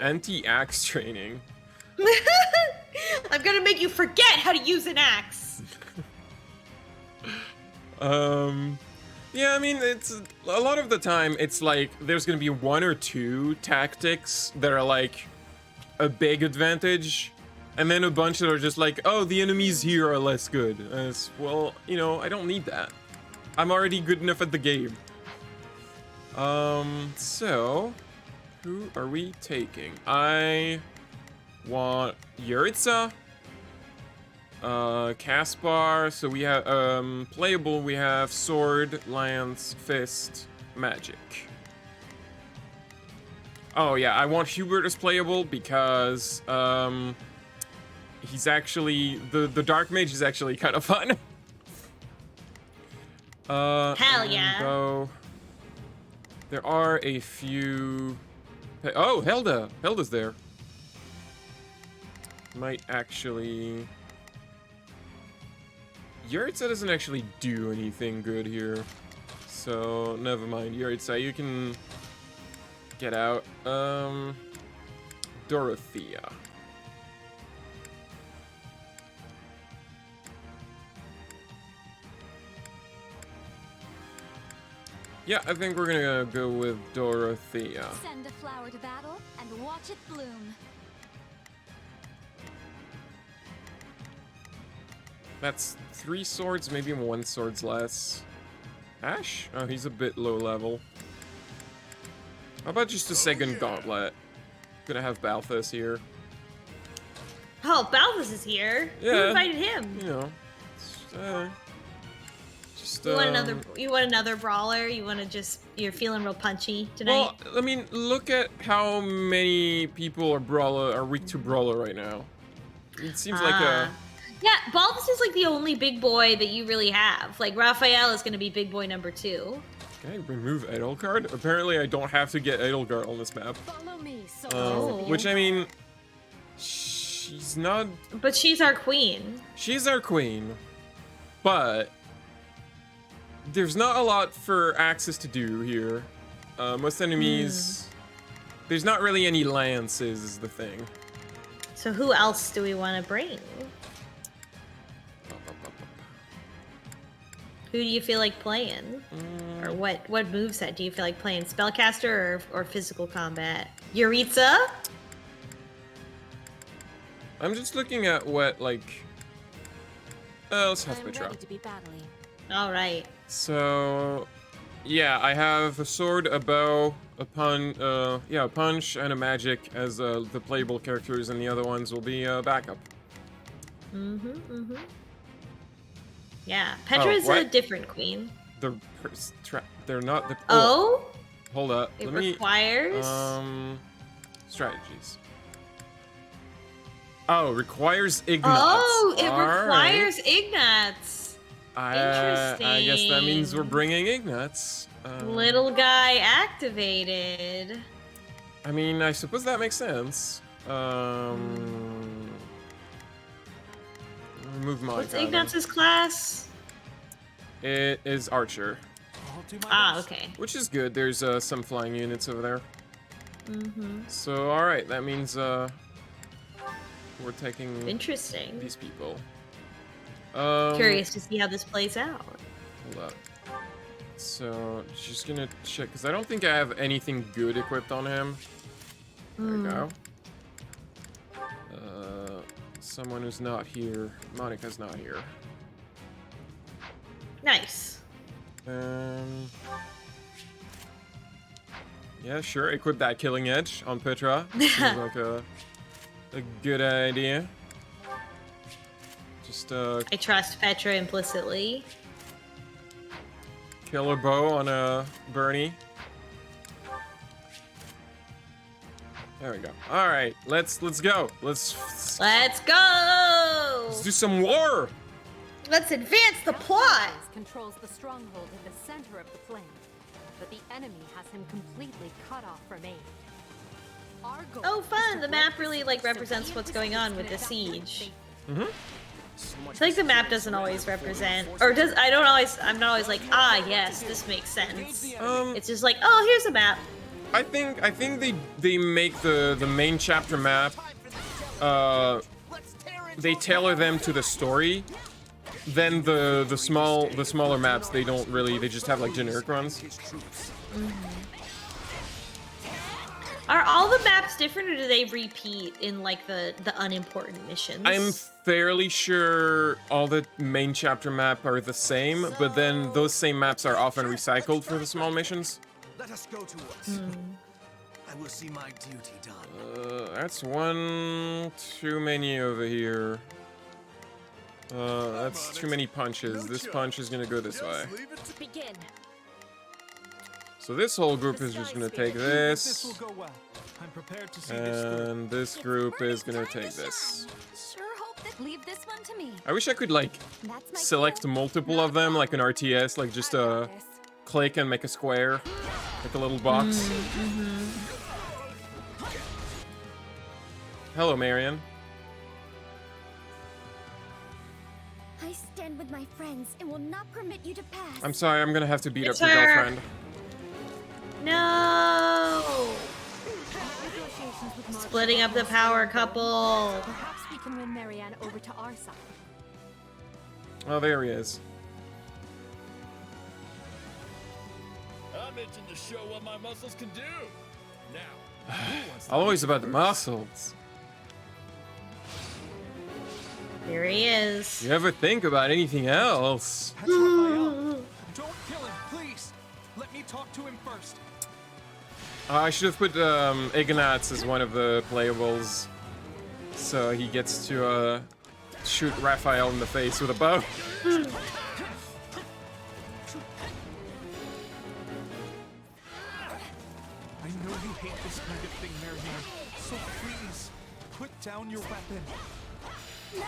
Anti-axe training. I'm gonna make you forget how to use an axe. Yeah, I mean, it's a lot of the time it's like there's gonna be one or two tactics that are like a big advantage, and then a bunch that are just like, oh, the enemies here are less good. And it's, well, you know, I don't need that. I'm already good enough at the game. So who are we taking? I want Yuritsa. Caspar, so we have, playable, we have sword, lance, fist, magic. Oh yeah, I want Hubert as playable because he's actually the dark mage is actually kind of fun. Hell yeah. Though there are a few. Oh, Helda. Helda's there. Might actually. Yaritza doesn't actually do anything good here, so never mind. Yaritza, you can get out. Dorothea. Yeah, I think we're gonna go with Dorothea. Send a flower to battle and watch it bloom. That's 3 swords, maybe 1 sword's less. Ash? Oh, he's a bit low level. How about just a second gauntlet? Gonna have Balthus here. Oh, Balthus is here. Yeah. Who invited him? You know, You want another brawler? You're feeling real punchy tonight? Well, I mean, look at how many people are weak to brawler right now. It seems like a. Yeah, Balthus is like the only big boy that you really have. Like Raphael is gonna be big boy number 2. Can I remove Edelgard? Apparently, I don't have to get Edelgard on this map. Follow me, Which I mean, she's not. But she's our queen. She's our queen, but there's not a lot for Axis to do here. Most enemies, there's not really any lances is the thing. So who else do we want to bring? Who do you feel like playing? Or what moveset do you feel like playing? Spellcaster or physical combat? Yaritza? I'm just looking at what, like... let's have Petra. Ready to be battling. All right. So... Yeah, I have a sword, a bow, a punch, and a magic as the playable characters, and the other ones will be backup. Yeah, Petra is a different queen. They're not the. Oh. Hold up. It requires. Strategies. Oh, requires Ignatz. Oh, it requires Ignatz. Interesting. I guess that means we're bringing Ignatz. Little guy activated. I mean, I suppose that makes sense. Remove Monica. What's Ignatz's class? It is Archer. Ah, okay. Which is good. There's some flying units over there. So, alright, that means we're taking interesting these people. Curious to see how this plays out. Hold up. So, just gonna check, because I don't think I have anything good equipped on him. There we go. Someone who's not here. Monica's not here. Nice. Yeah, sure. Equip that killing edge on Petra. Seems like a good idea. Just I trust Petra implicitly. Killer bow on Bernie. There we go. All right, let's go. Let's go. Let's do some war. Let's advance the plot. Controls the stronghold in the center of the plain, but the enemy has him completely cut off from aid. Oh, fun! The map really represents what's going on with the siege. It's like the map doesn't always represent, or does. I'm not always like, ah, yes, this makes sense. It's just like, oh, here's a map. I think they make the main chapter map. They tailor them to the story. Then the smaller maps, they don't really. They just have generic runs. Are all the maps different, or do they repeat in the unimportant missions? I'm fairly sure all the main chapter map are the same, but then those same maps are often recycled for the small missions. Let us go to work. I will see my duty done. That's one too many over here. That's too many punches. This punch is gonna go this way. Begin. So this whole group is just gonna take this. This will go well. I'm prepared to see this through. And this group is gonna take this. Sure hope that leave this one to me. I wish I could like That's my select cue. multiple of them like an RTS, like just click and make a square, like a little box. Hello, Marion. I stand with my friends and will not permit you to pass. I'm sorry, I'm gonna have to beat It's up your her. girlfriend. No. Splitting up the power couple. Perhaps we can win Marianne over to our side. Oh, there he is. I'm itching to show what my muscles can do. Now, Always about the muscles. Here he is. You ever think about anything else? That's Raphael. Don't kill him, please. Let me talk to him first. I should have put Ignatz as one of the playables, so he gets to shoot Raphael in the face with a bow. I know you hate this kind of thing, Marianne. So please, put down your weapon. No,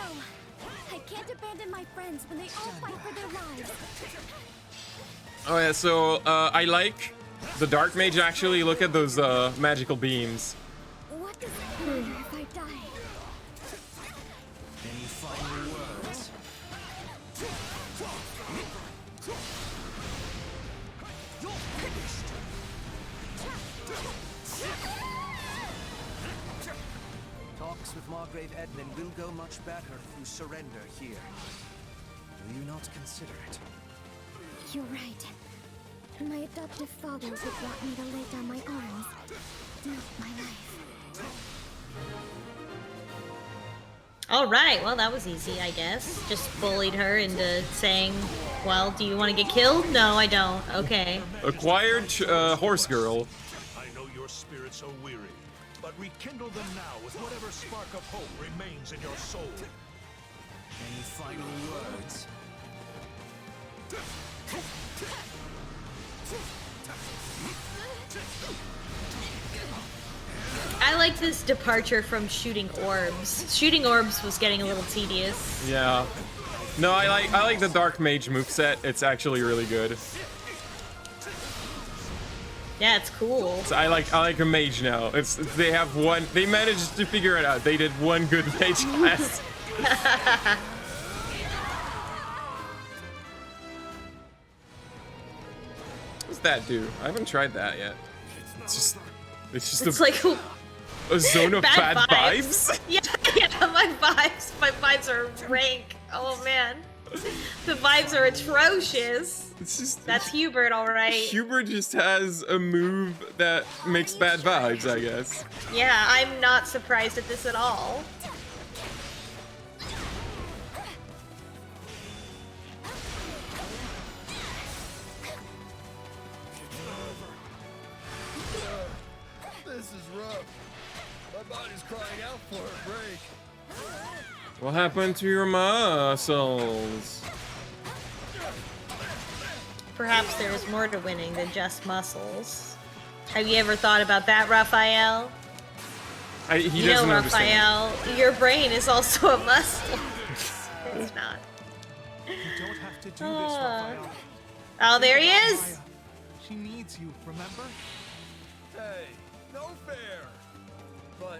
I can't abandon my friends when they all fight for their lives. Oh yeah, so I like the Dark Mage actually. Look at those magical beams. What does it matter if I die? Any final words? Talks with Margrave Edmund will go much better if you surrender here. Will you not consider it? You're right. My adoptive father would want me to lay down my arms, not my life. All right, well, that was easy, I guess. Just bullied her into saying, well, do you want to get killed? No, I don't. Okay. Acquired horse girl. I know your spirits are weary, but rekindle them now with whatever spark of hope remains in your soul. Any final words? I like this departure from shooting orbs. Shooting orbs was getting a little tedious. Yeah. No, I like the Dark Mage moveset. It's actually really good. Yeah, it's cool. So I like a mage now. They have one. They managed to figure it out. They did one good mage class. What's that do? I haven't tried that yet. It's just It's a, like a zone of bad vibes. Yeah, my vibes are rank. Oh man, the vibes are atrocious. It's just That's Hubert, all right. Hubert just has a move that makes bad vibes, I guess. Yeah, I'm not surprised at this at all. This is rough. My body's crying out for a break. What happened to your muscles? Perhaps there is more to winning than just muscles. Have you ever thought about that, Raphael? He You doesn't know, understand. Raphael, your brain is also a muscle. It's not. You don't have to do this, Raphael. Oh, there he is! She needs you, remember? Hey, no fair. But,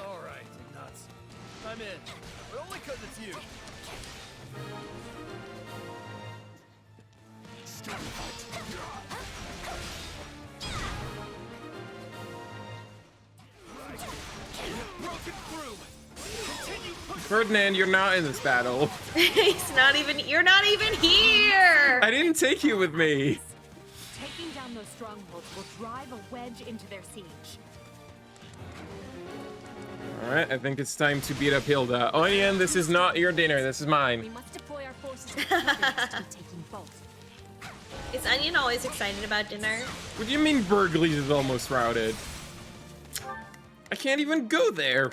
all right, nuts. I'm in, but only 'cause it's you. Broken through. Continue pushing. Ferdinand, you're not in this battle. He's not even. You're not even here. I didn't take you with me. Taking down those strongholds will drive a wedge into their siege. Alright, I think it's time to beat up Hilda. Onion, this is not your dinner, this is We mine. must deploy our forces together to be taking both. Is Onion always excited about dinner? What do you mean Burgley's is almost routed? I can't even go there.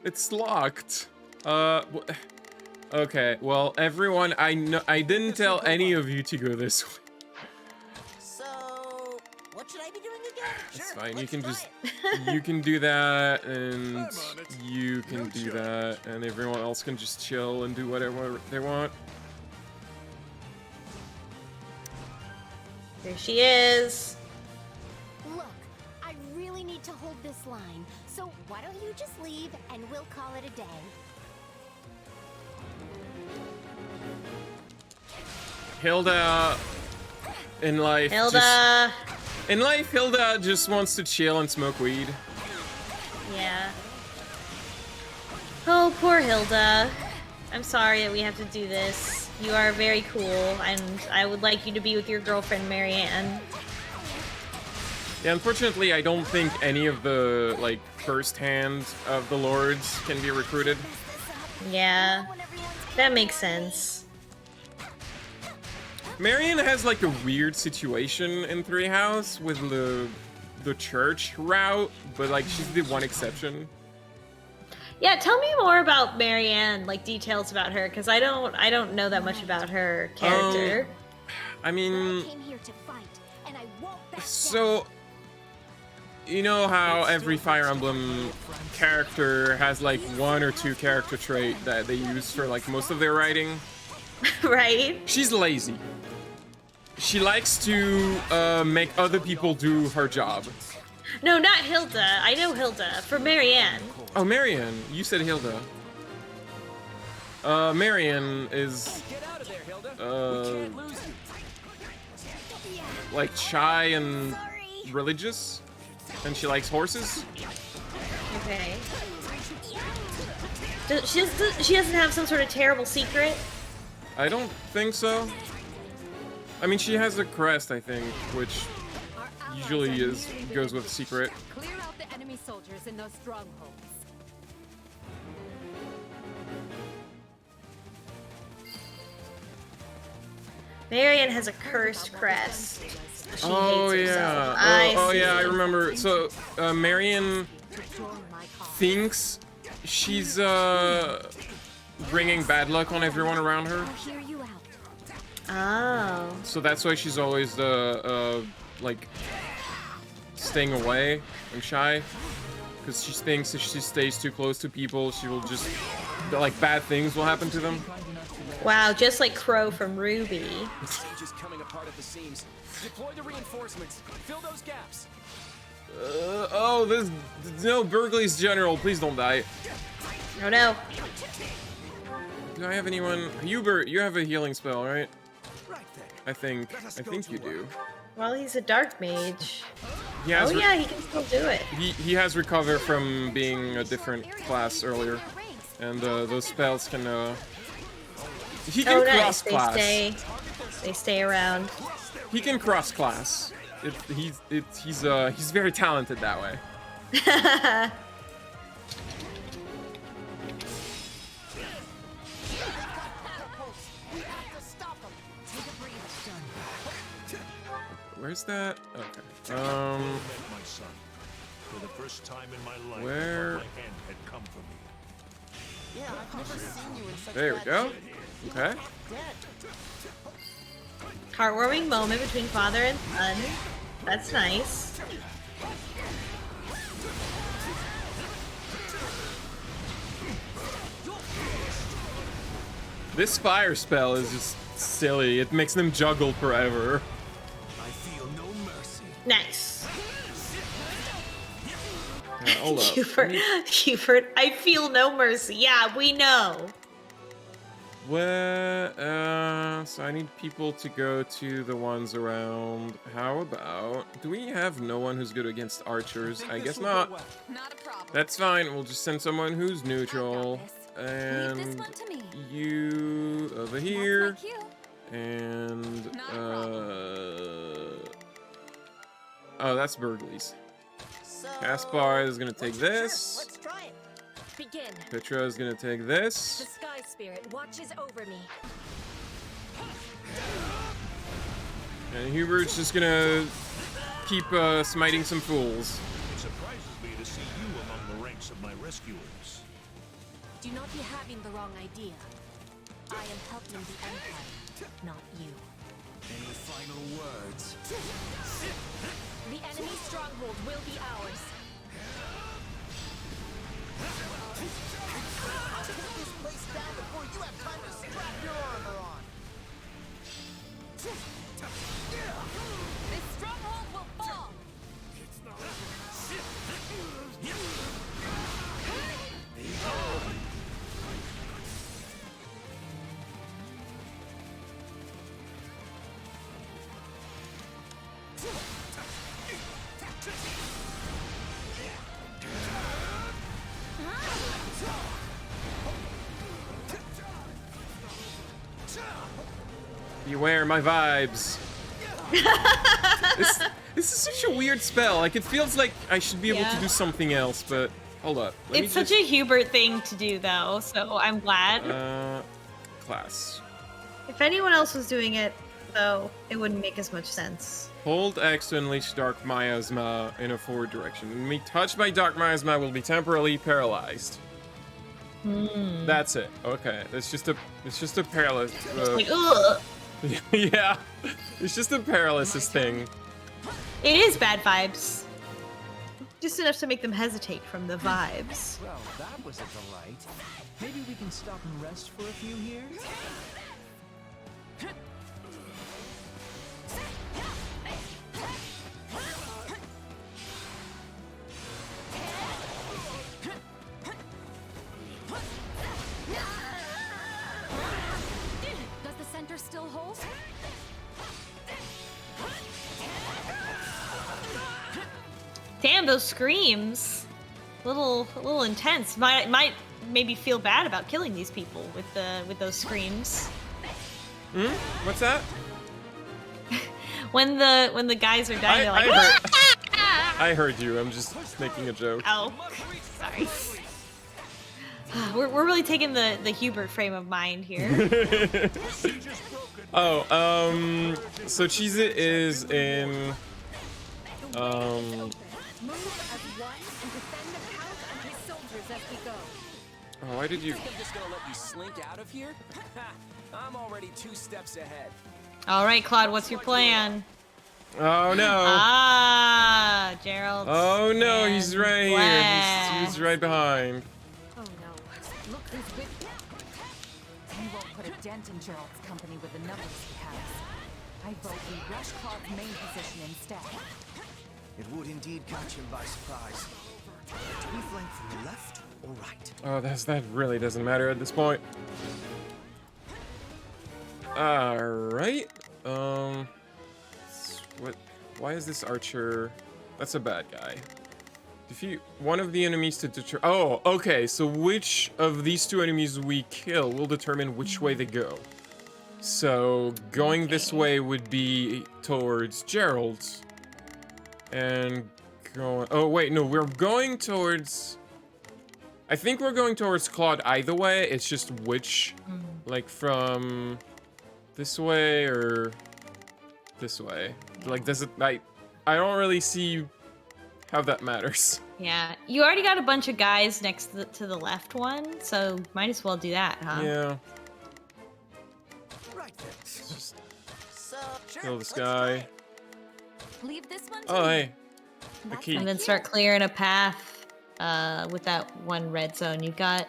It's locked. Okay, well, everyone, I didn't tell any of you to go this way. So, what should I be doing again? That's fine. You can just you can do that, and you can do that, and everyone else can just chill and do whatever they want. Here she is. Look, I really need to hold this line, so why don't you just leave and we'll call it a day. Hilda, in life, Hilda just wants to chill and smoke weed. Yeah. Oh, poor Hilda. I'm sorry that we have to do this. You are very cool, and I would like you to be with your girlfriend, Marianne. Yeah, unfortunately, I don't think any of the, like, first hand of the lords can be recruited. Yeah, that makes sense. Marion has, like, a weird situation in Three House with the church route, but, like, she's the one exception. Yeah, tell me more about Marianne, like details about her, because I don't know that much about her character. I mean, so you know how every Fire Emblem character has like one or two character trait that they use for like most of their writing? Right. She's lazy. She likes to make other people do her job. No, not Hilda. I know Hilda. For Marianne. Oh, Marianne. You said Hilda. Marianne is like shy and religious, and she likes horses. Okay. She doesn't have some sort of terrible secret? I don't think so. I mean, she has a crest, I think, which usually goes with secret. Clear out the enemy soldiers in those strongholds. Marianne has a cursed crest. She Oh hates yeah. herself. Oh yeah, I remember. So Marianne thinks she's bringing bad luck on everyone around her. Oh. So that's why she's always like staying away and shy, because she thinks if she stays too close to people, she will just like bad things will happen to them. Wow, just like Crow from Ruby. The stage is coming apart at the seams. Deploy the reinforcements. Fill those gaps. Oh, this no Burgley's general. Please don't die. Oh no. Do I have anyone? Hubert, you have a healing spell, right? I think you do. Well, he's a dark mage. He has oh yeah, he can still do it. He has recovered from being a different class earlier, and those spells can he can cross class. They stay around. He can cross class. He's very talented that way. Where's that? Okay. My son. For the first time in my life, where? my end had come for me. Yeah, I've never seen you in such There we go. Okay. Heartwarming moment between father and son. That's nice. This fire spell is just silly. It makes them juggle forever. I feel no mercy. Nice. Hold up. Hubert, I feel no mercy. Yeah, we know. Where, so I need people to go to the ones around. How about, do we have no one who's good against archers? I guess not. Not a problem. That's fine. We'll just send someone who's neutral. And you over here. And, oh, that's Burgley's. Caspar is gonna take this. Let's try it. Begin. Petra is gonna take this. The Sky Spirit watches over me. And Hubert's just gonna keep smiting some fools. It surprises me to see you among the ranks of my rescuers. Do not be having the wrong idea. I am helping the Empire, not you. Any final words? The enemy stronghold will be ours. Take this place down before you have time to strap your armor on. This stronghold will fall. Beware my vibes. This is such a weird spell. Like, it feels like I should be able to do something else, but hold up. It's such a Hubert thing to do, though, so I'm glad. Class. If anyone else was doing it, though, it wouldn't make as much sense. Hold X to unleash Dark Miasma in a forward direction. Enemy touched by Dark Miasma will be temporarily paralyzed. That's it. Okay, it's just a paralysis. Like, ugh. Yeah, it's just a paralysis thing. It is bad vibes. Just enough to make them hesitate from the vibes. Well, that was a delight. Maybe we can stop and rest for a few here? Does the center still hold? Damn, those screams. A little intense. Might maybe feel bad about killing these people with those screams. What's that? When the guys are dying, they're like, I heard you. I'm just making a joke. Oh, sorry. We're really taking the Hubert frame of mind here. Oh, so Cheez-It is in, Move as one and defend the Count and his soldiers as we go. oh, why did you? I'm just gonna let you slink out of here? I'm already 2 steps ahead. All right, Claude, what's your plan? Oh no. Ah, Gerald. Oh no, he's right here. He's right behind. Oh no. Look who's with you. You won't put a dent in Gerald's company with the numbers he has. I vote we rush Claude's main position instead. It would indeed catch him by surprise. Do we flank from the left or right? Oh, that really doesn't matter at this point. All right. What? Why is this archer? That's a bad guy. Defeat one of the enemies to deter. Oh, okay. So which of these 2 enemies we kill will determine which way they go. So going this way would be towards Gerald's. And going. Oh wait, no, we're going towards. I think we're going towards Claude either way. It's just which, like from this way or this way. Like, does it? I don't really see how that matters. Yeah, you already got a bunch of guys next to the left one, so might as well do that, huh? Yeah. Right then. Just kill this guy. Leave this one to Oh me. hey, the key. And then start clearing a path with that one red zone you got.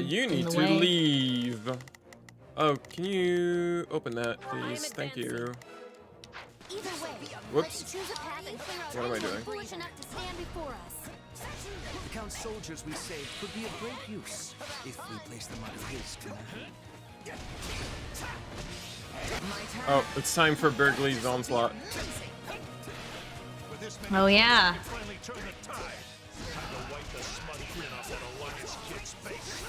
You need to leave. Oh, can you open that, please? Thank you. Either way, Whoops. let's choose a path and clear out What am I anyone doing? foolish enough to stand before us. The Count's soldiers we saved could be of great use if we place them under his command. Oh, it's time for Burgley's onslaught. Oh yeah. Finally turn the tide. Time to wipe the smug grin off that Alliance kid's face.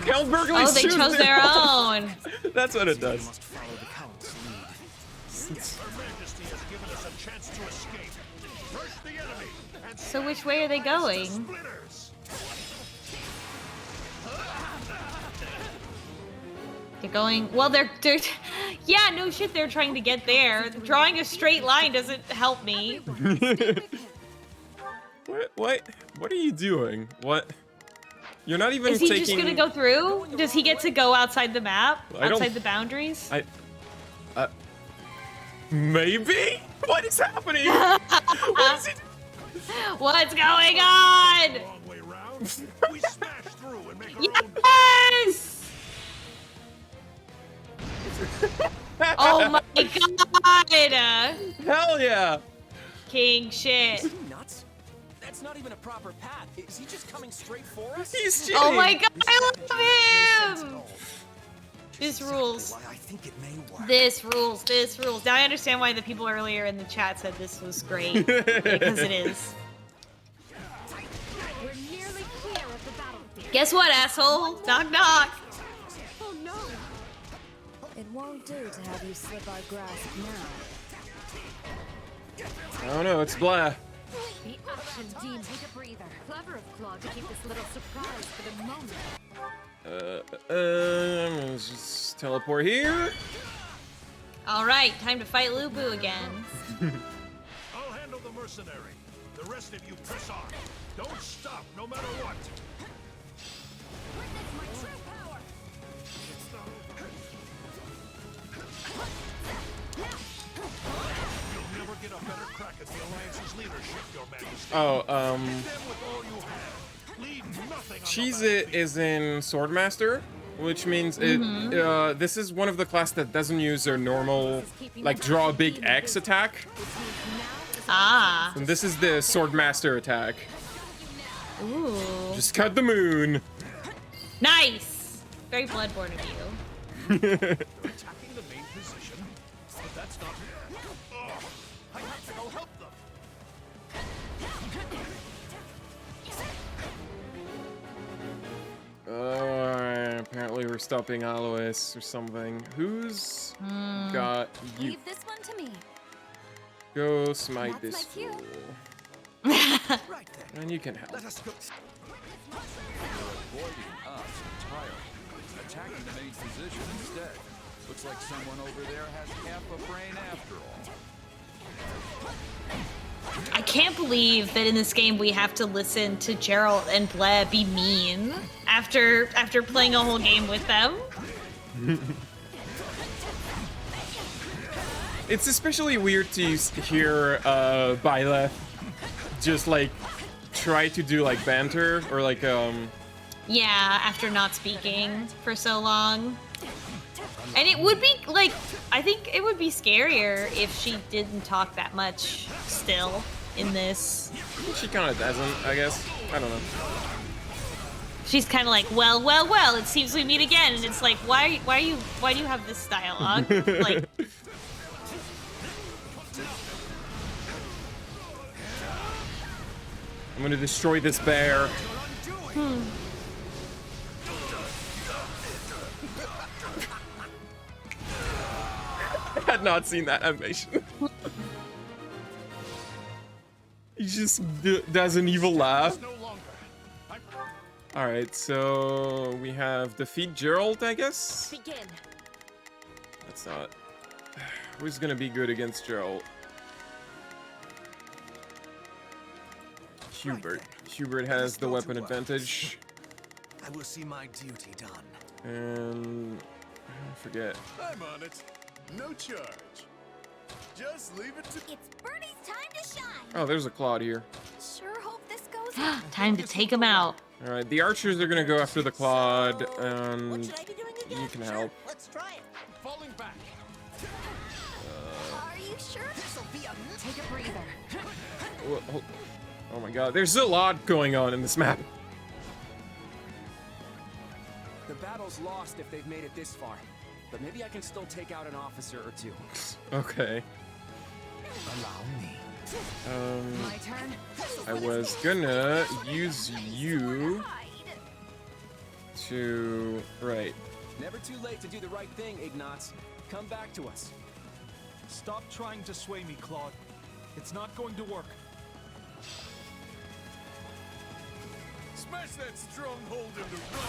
Count Burgley Oh, they shoots chose him. their own. That's what it We does. must follow the Count's lead. Her Majesty has given us a chance to escape. Crush the enemy and So which way are they going? splinters. They're going. Well, they're. Yeah, no shit. They're trying to get there. Drawing a straight line doesn't help me. What are you doing? What? You're not even Is he taking... just gonna go through? Does he get to go outside the map? Outside the boundaries? Maybe? What is happening? What is he doing? What's going on? Wrong way round. We smash through and make our own. Yes! Oh my god! Hell yeah! King shit. Is he nuts? That's not even a proper path. Is he just coming straight for us? He's cheating! Oh my god, I love him! This rules. Why I think it may work. This rules. This rules. Now I understand why the people earlier in the chat said this was great. Because it is. We're nearly clear of the battlefield. Guess what, asshole? Knock knock. Oh no! It won't do to have you slip our grasp now. I don't know, it's blah. The action team, take a breather. Clever of Claude to keep this little surprise for the moment. Let's just teleport here. Alright, time to fight Lubu again. I'll handle the mercenary. The rest of you press on. Don't stop, no matter what. Witness my true power! You'll never get a better crack at the Alliance's leadership, Your Majesty. Oh, Hit them with all you have. Leave nothing on the Cheez-It is in Swordmaster, which means this is one of the class that doesn't use their normal, like, draw a big X attack. Ah. And this is the Swordmaster attack. Ooh. Just cut the moon. Nice. Very Bloodborne of you. attacking the main position, but that's not. Oh, I have to go help them. Apparently we're stopping Alois or something. Who's got you? Leave this one to me. Go smite That's this my cue. fool. Right there. And you can help. Let us go. Avoiding us entirely. Attacking the main position instead. Looks like someone over there has half a brain after all. I can't believe that in this game we have to listen to Geralt and Bleh be mean after playing a whole game with them. It's especially weird to hear Byleth just like try to do like banter or like Yeah, after not speaking for so long. And it would be like, I think it would be scarier if she didn't talk that much still in this. She kind of doesn't, I guess. I don't know. She's kind of like, well, it seems we meet again, and it's like, why do you have this dialogue? Like, I'm gonna destroy this bear. I had not seen that animation. He just does an evil laugh. Alright, so we have defeat Geralt, I guess? Begin. That's not... Who's gonna be good against Geralt? Hubert. Hubert has the weapon advantage. I will see my duty done. And... I forget. I'm on it. No charge. Just leave it to. It's Bernie's time to shine. Oh, there's a Claude here. Sure hope this goes well. time to take him out. Alright, the archers are gonna go after the Claude, and Should I be doing again? you can help. Let's try it. Falling back. Are you sure? This'll be a Take a breather. Oh my god, there's a lot going on in this map. The battle's lost if they've made it this far. But maybe I can still take out an officer or two. Okay. Allow me. My turn. I was gonna use you to... Right. Never too late to do the right thing, Ignatz. Come back to us. Stop trying to sway me, Claude. It's not going to work. Smash that stronghold into rubble.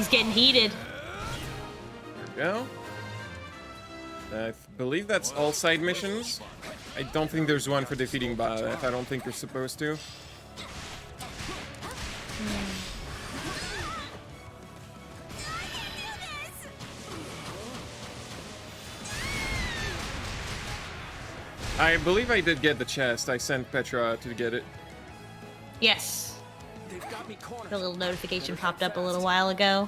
He's getting heated. There we go. I believe that's all side missions. I don't think there's one for defeating Byleth. I don't think you're supposed to. I believe I did get the chest. I sent Petra to get it. Yes. The little notification popped up a little while ago.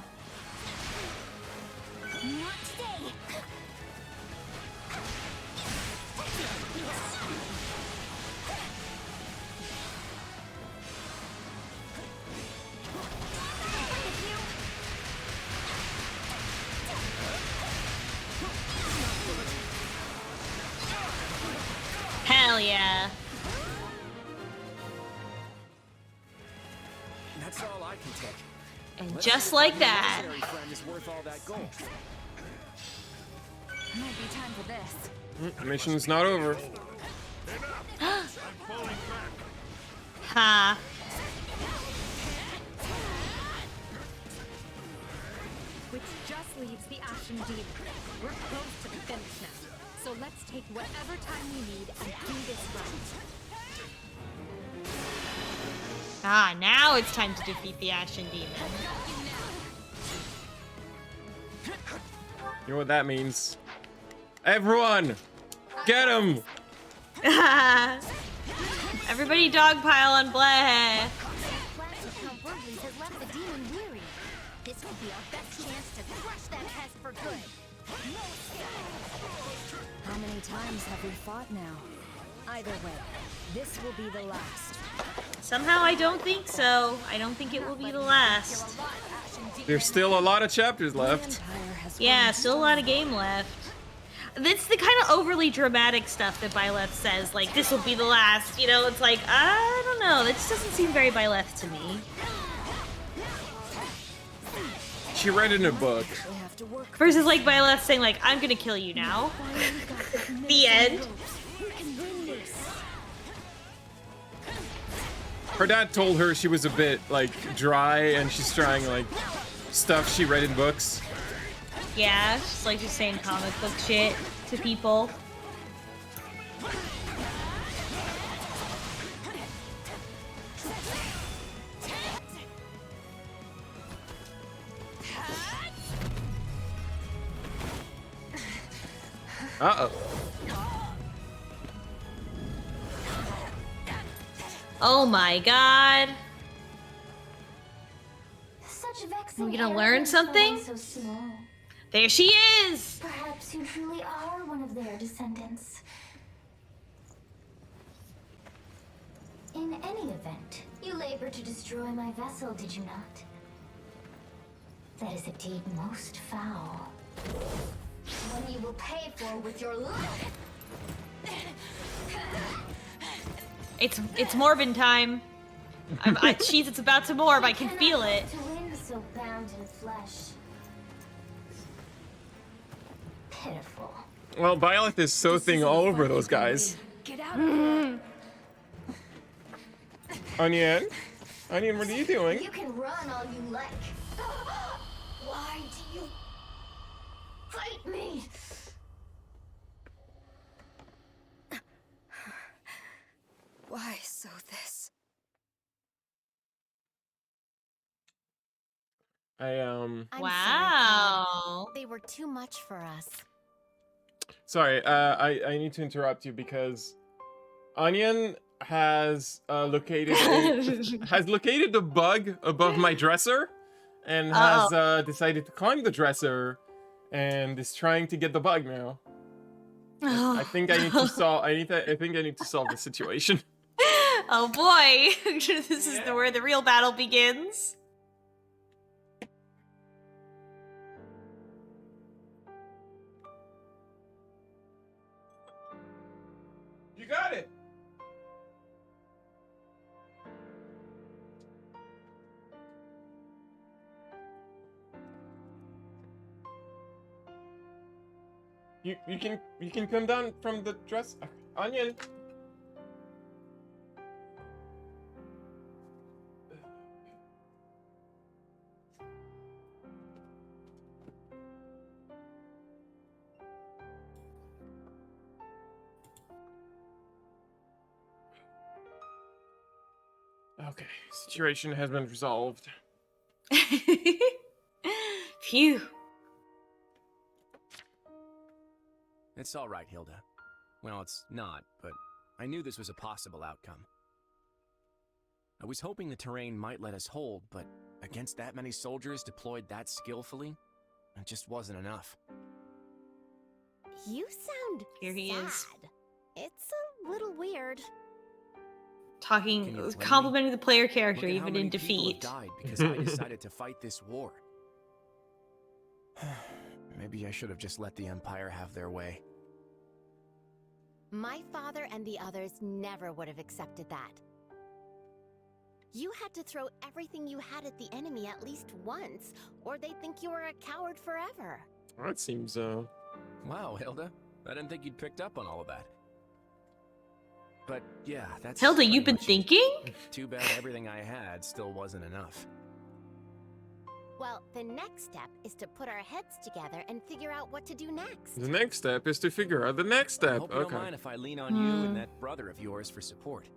Hell yeah. That's all I can take. And just like that. Might be time for this. Mission's not over. Ha. Which just leaves the Ashen Demon. We're close to the finish now. So let's take whatever time we need and do this right. Ah, now it's time to defeat the Ashen Demon. You know what that means? Everyone! Get him! Everybody dogpile on Bleh. This could be our best chance to crush that pest for good. How many times have we fought now? Either way, this will be the last. Somehow I don't think so. I don't think it will be the last. There's still a lot of chapters left. Yeah, still a lot of game left. That's the kind of overly dramatic stuff that Byleth says, like, this will be the last. You know, it's like, I don't know. That just doesn't seem very Byleth to me. She read it in a book. Versus, like, Byleth saying, like, I'm gonna kill you now. The end. Her dad told her she was a bit, like, dry, and she's trying, like, stuff she read in books. Yeah, just like just saying comic book shit to people. Uh-oh. Oh my god. Such vexing. Are we gonna learn something? So small. There she is! Perhaps you truly are one of their descendants. In any event, you labor to destroy my vessel, did you not? That is a deed most foul. One you will pay for with your life. It's Morbin time. Jeez, it's about to morb. I can feel it. To win so bound in flesh. Pitiful. Well, Byleth is soaking all over those guys. Get out of here. Onion? Onion, what are you doing? You can run all you like. Why do you fight me? Why so this? I'm Wow. sorry, they were too much for us. Sorry, I need to interrupt you because Onion has located the bug above my dresser and has decided to climb the dresser and is trying to get the bug now. I think I need to solve. I think I need to solve the situation. Oh boy, this is where the real battle begins. You got it. You can come down from the dress, Onion. Okay, situation has been resolved. Phew. It's all right, Hilda. Well, it's not, but I knew this was a possible outcome. I was hoping the terrain might let us hold, but against that many soldiers deployed that skillfully, it just wasn't enough. You sound Here he sad. is. It's a little weird. Talking, complimenting the player character Look at how even many in defeat. people have died because I decided to fight this war. Maybe I should have just let the Empire have their way. My father and the others never would have accepted that. You had to throw everything you had at the enemy at least once, or they'd think you were a coward forever. Well, that seems, Wow, Hilda. I didn't think you'd picked up on all of that. But yeah, that's Hilda, pretty you've been much it. thinking? Too bad everything I had still wasn't enough. Well, the next step is to put our heads together and figure out what to do next. the next step is to figure out the next step. I hope you don't mind if I lean on you and that brother of yours for support.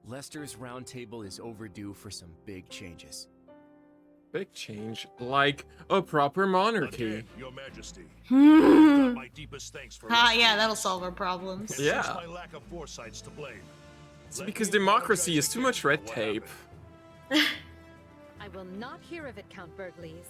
Lester's round table is overdue for some big changes. Big change, like a proper monarchy. Again, Your Majesty. Got my deepest thanks for Yeah, that'll solve our problems. It's Yeah. just my lack of foresight's to blame. It's because democracy is too much red tape. I will not hear of it, Count Bergles.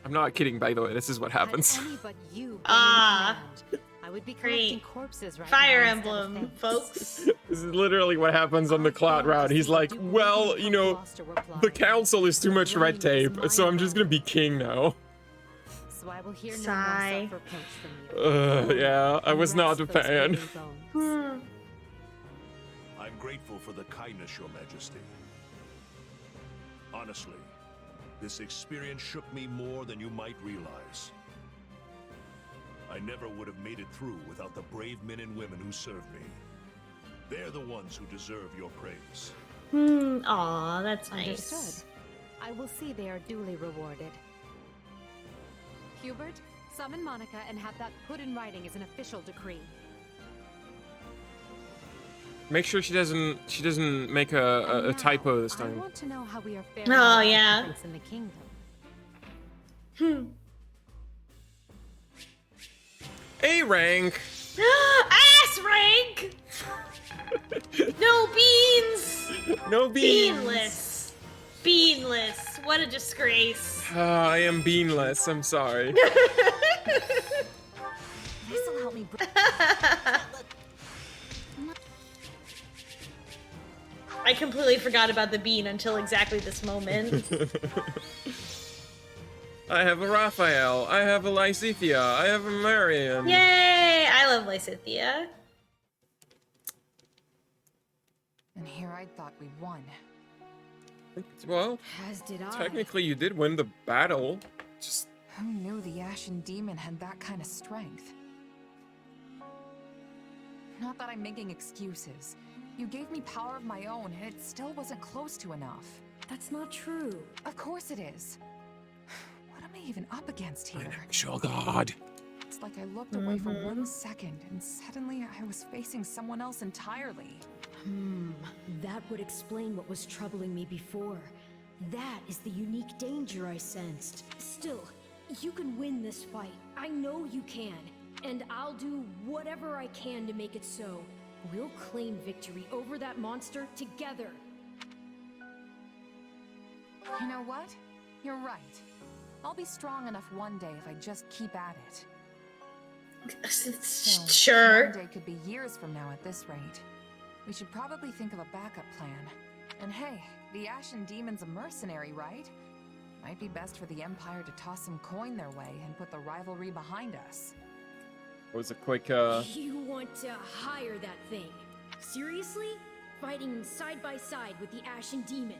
I'm not kidding, by the way. This is what happens. Had any but you been Ah. in command, I would be collecting Great. corpses right Fire now instead of Emblem, thanks. folks. This is literally what happens on the Cloud route. He's like, well, you know, the council is too much red tape, so I'm just gonna be king now. So I will hear no Sigh. more suffer pinch from you. Yeah, I was not a Unless those fan. baby bones. I'm grateful for the kindness, Your Majesty. Honestly, this experience shook me more than you might realize. I never would have made it through without the brave men and women who served me. They're the ones who deserve your praise. Aw, that's nice. Understood. I will see they are duly rewarded. Hubert, summon Monica and have that put in writing as an official decree. Make sure she doesn't make a typo this I time. want to know how we are faring Oh, with yeah. Prince in the kingdom. A rank. Ass rank! No beans! No beans. Beanless. Beanless. What a disgrace. I am beanless. I'm sorry. This'll help me. I completely forgot about the bean until exactly this moment. I have a Raphael. I have a Lysithea. I have a Marion. Yay! I love Lysithea. And here I thought we won. Well, As did I. technically you did win the battle. Just Who knew the Ashen Demon had that kind of strength? Not that I'm making excuses. You gave me power of my own, and it still wasn't close to enough. That's not true. Of course it is. What am I even up against here? actual god. It's like I looked away for 1 second, and suddenly I was facing someone else entirely. That would explain what was troubling me before. That is the unique danger I sensed. Still, you can win this fight. I know you can. And I'll do whatever I can to make it so. We'll claim victory over that monster together. You know what? You're right. I'll be strong enough one day if I just keep at it. Still, Sure. One day could be years from now at this rate. We should probably think of a backup plan. And hey, the Ashen Demon's a mercenary, right? Might be best for the Empire to toss some coin their way and put the rivalry behind us. It was a quick, You want to hire that thing? Seriously? Fighting side by side with the Ashen Demon?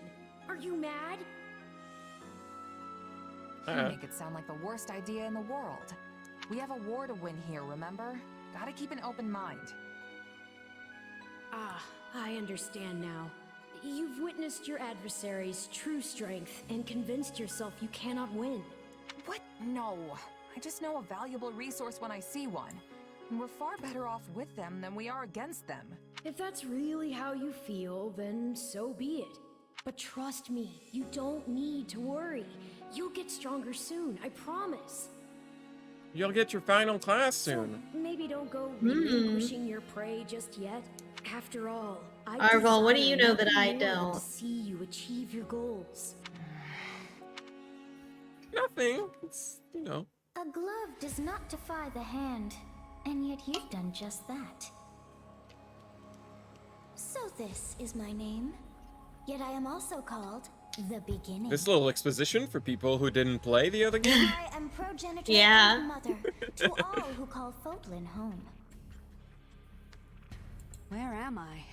Are you mad? You make it sound like the worst idea in the world. We have a war to win here, remember? Gotta keep an open mind. Ah, I understand now. You've witnessed your adversary's true strength and convinced yourself you cannot win. What? No. I just know a valuable resource when I see one. And we're far better off with them than we are against them. If that's really how you feel, then so be it. But trust me, you don't need to worry. You'll get stronger soon, I promise. You'll get your final class soon. So maybe don't go relinquishing your prey just yet. After all, Arval, what do you know that I to don't? see you achieve your goals. Nothing. It's, you know. A glove does not defy the hand, and yet you've done just that. So this is my name, yet I am also called the Beginning. This little exposition for people who didn't play the other game. I am progenitor and mother to all who call Folklin home. Where am I?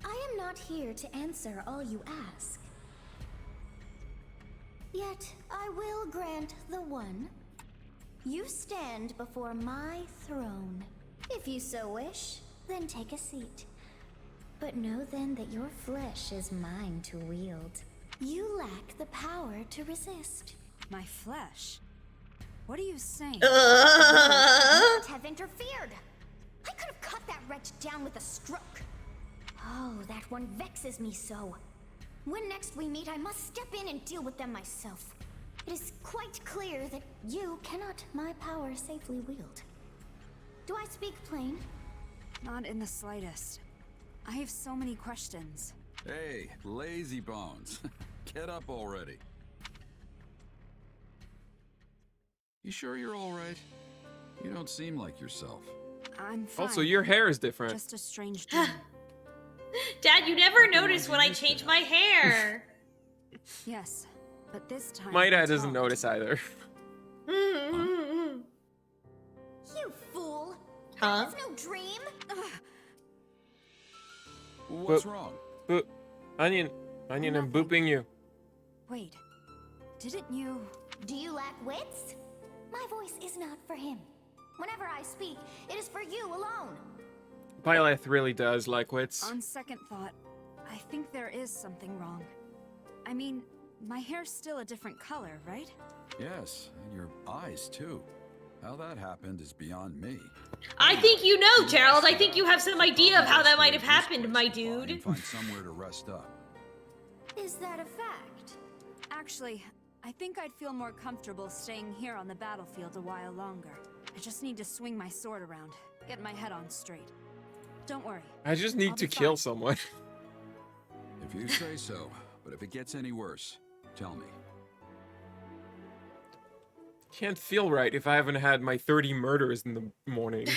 I am not here to answer all you ask. Yet I will grant the one. You stand before my throne. If you so wish, then take a seat. But know then that your flesh is mine to wield. You lack the power to resist. My flesh? What are you saying? Not have interfered. I could have cut that wretch down with a stroke. Oh, that one vexes me so. When next we meet, I must step in and deal with them myself. It is quite clear that you cannot my power safely wield. Do I speak plain? Not in the slightest. I have so many questions. Hey, lazy bones. Get up already. You sure you're all right? You don't seem like yourself. I'm fine. Also, your hair is different. Just a strange dream. Dad, you never notice when I change my hair. Yes, but this time My dad doesn't notice either. You fool! Huh? That was no dream! What's wrong? Onion, I'm booping you. Wait, didn't you... Do you lack wits? My voice is not for him. Whenever I speak, it is for you alone. Byleth really does like wits. On second thought, I think there is something wrong. I mean, my hair's still a different color, right? Yes, and your eyes too. How that happened is beyond me. I think you know, Gerald. I think you have some idea of how that might have happened, my dude. Find somewhere to rest up. Is that a fact? Actually, I think I'd feel more comfortable staying here on the battlefield a while longer. I just need to swing my sword around, get my head on straight. Don't worry. I just need to kill someone. If you say so, but if it gets any worse, tell me. Can't feel right if I haven't had my 30 murders in the morning.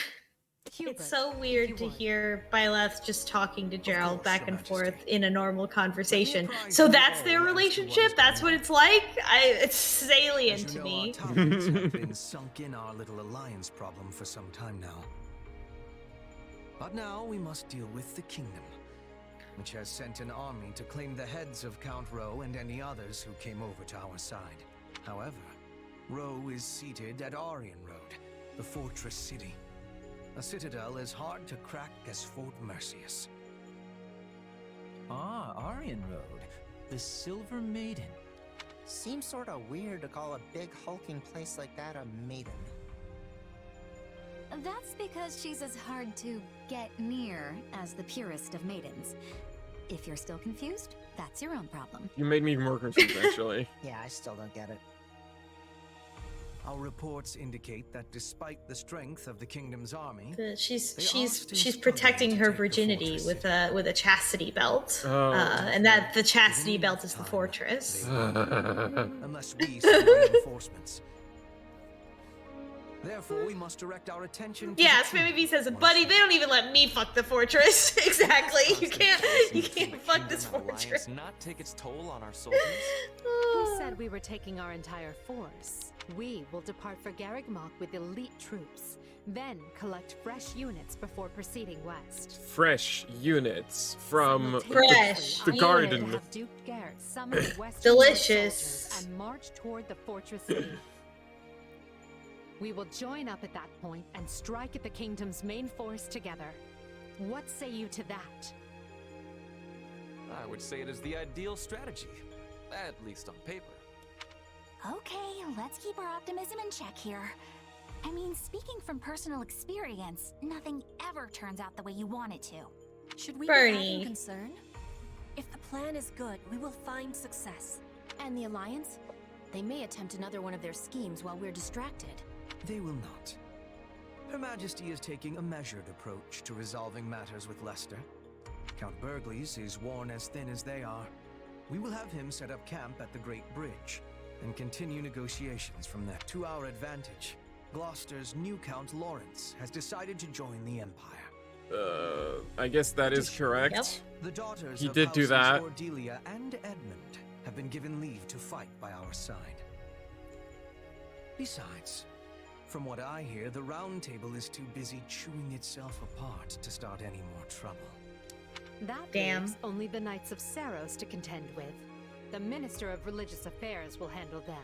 It's so weird to hear Byleth just talking to Gerald back and forth in a normal conversation. So that's their relationship? That's what it's like? It's alien to me. Our tongues have been sunk in our little alliance problem for some time now. But now we must deal with the kingdom, which has sent an army to claim the heads of Count Rowe and any others who came over to our side. However, Rowe is seated at Aryan Road, the fortress city. A citadel as hard to crack as Fort Mercius. Ah, Aryan Road. The Silver Maiden. Seems sorta weird to call a big hulking place like that a maiden. That's because she's as hard to get near as the purest of maidens. If you're still confused, that's your own problem. You made me more confused, actually. Yeah, I still don't get it. Our reports indicate that despite the strength of the kingdom's army, She's protecting her virginity with a chastity belt, and that the chastity belt is the fortress. Unless we send reinforcements. Therefore, we must direct our attention to Yeah, Spammy says, buddy, they don't even let me fuck the fortress. Exactly. You can't fuck this fortress. Not take its toll on our soldiers. Who said we were taking our entire force? We will depart for Garrigmok with elite troops, then collect fresh units before proceeding west. Fresh units from the We garden. have Duke Garrett summon the Western Delicious. soldiers and march toward the fortress city. We will join up at that point and strike at the kingdom's main force together. What say you to that? I would say it is the ideal strategy, at least on paper. Okay, let's keep our optimism in check here. I mean, speaking from personal experience, nothing ever turns out the way you want it to. Should we Bernie. be having concern? If the plan is good, we will find success. And the Alliance? They may attempt another one of their schemes while we're distracted. They will not. Her Majesty is taking a measured approach to resolving matters with Leicester. Count Burghley's is worn as thin as they are. We will have him set up camp at the Great Bridge and continue negotiations from there. To our advantage, Gloucester's new Count Lawrence has decided to join the Empire. I guess that is correct. Yep. The daughters He of did do Houses that. Cordelia and Edmund have been given leave to fight by our side. Besides, from what I hear, the Round Table is too busy chewing itself apart to start any more trouble. That Damn. leaves only the Knights of Saros to contend with. The Minister of Religious Affairs will handle them.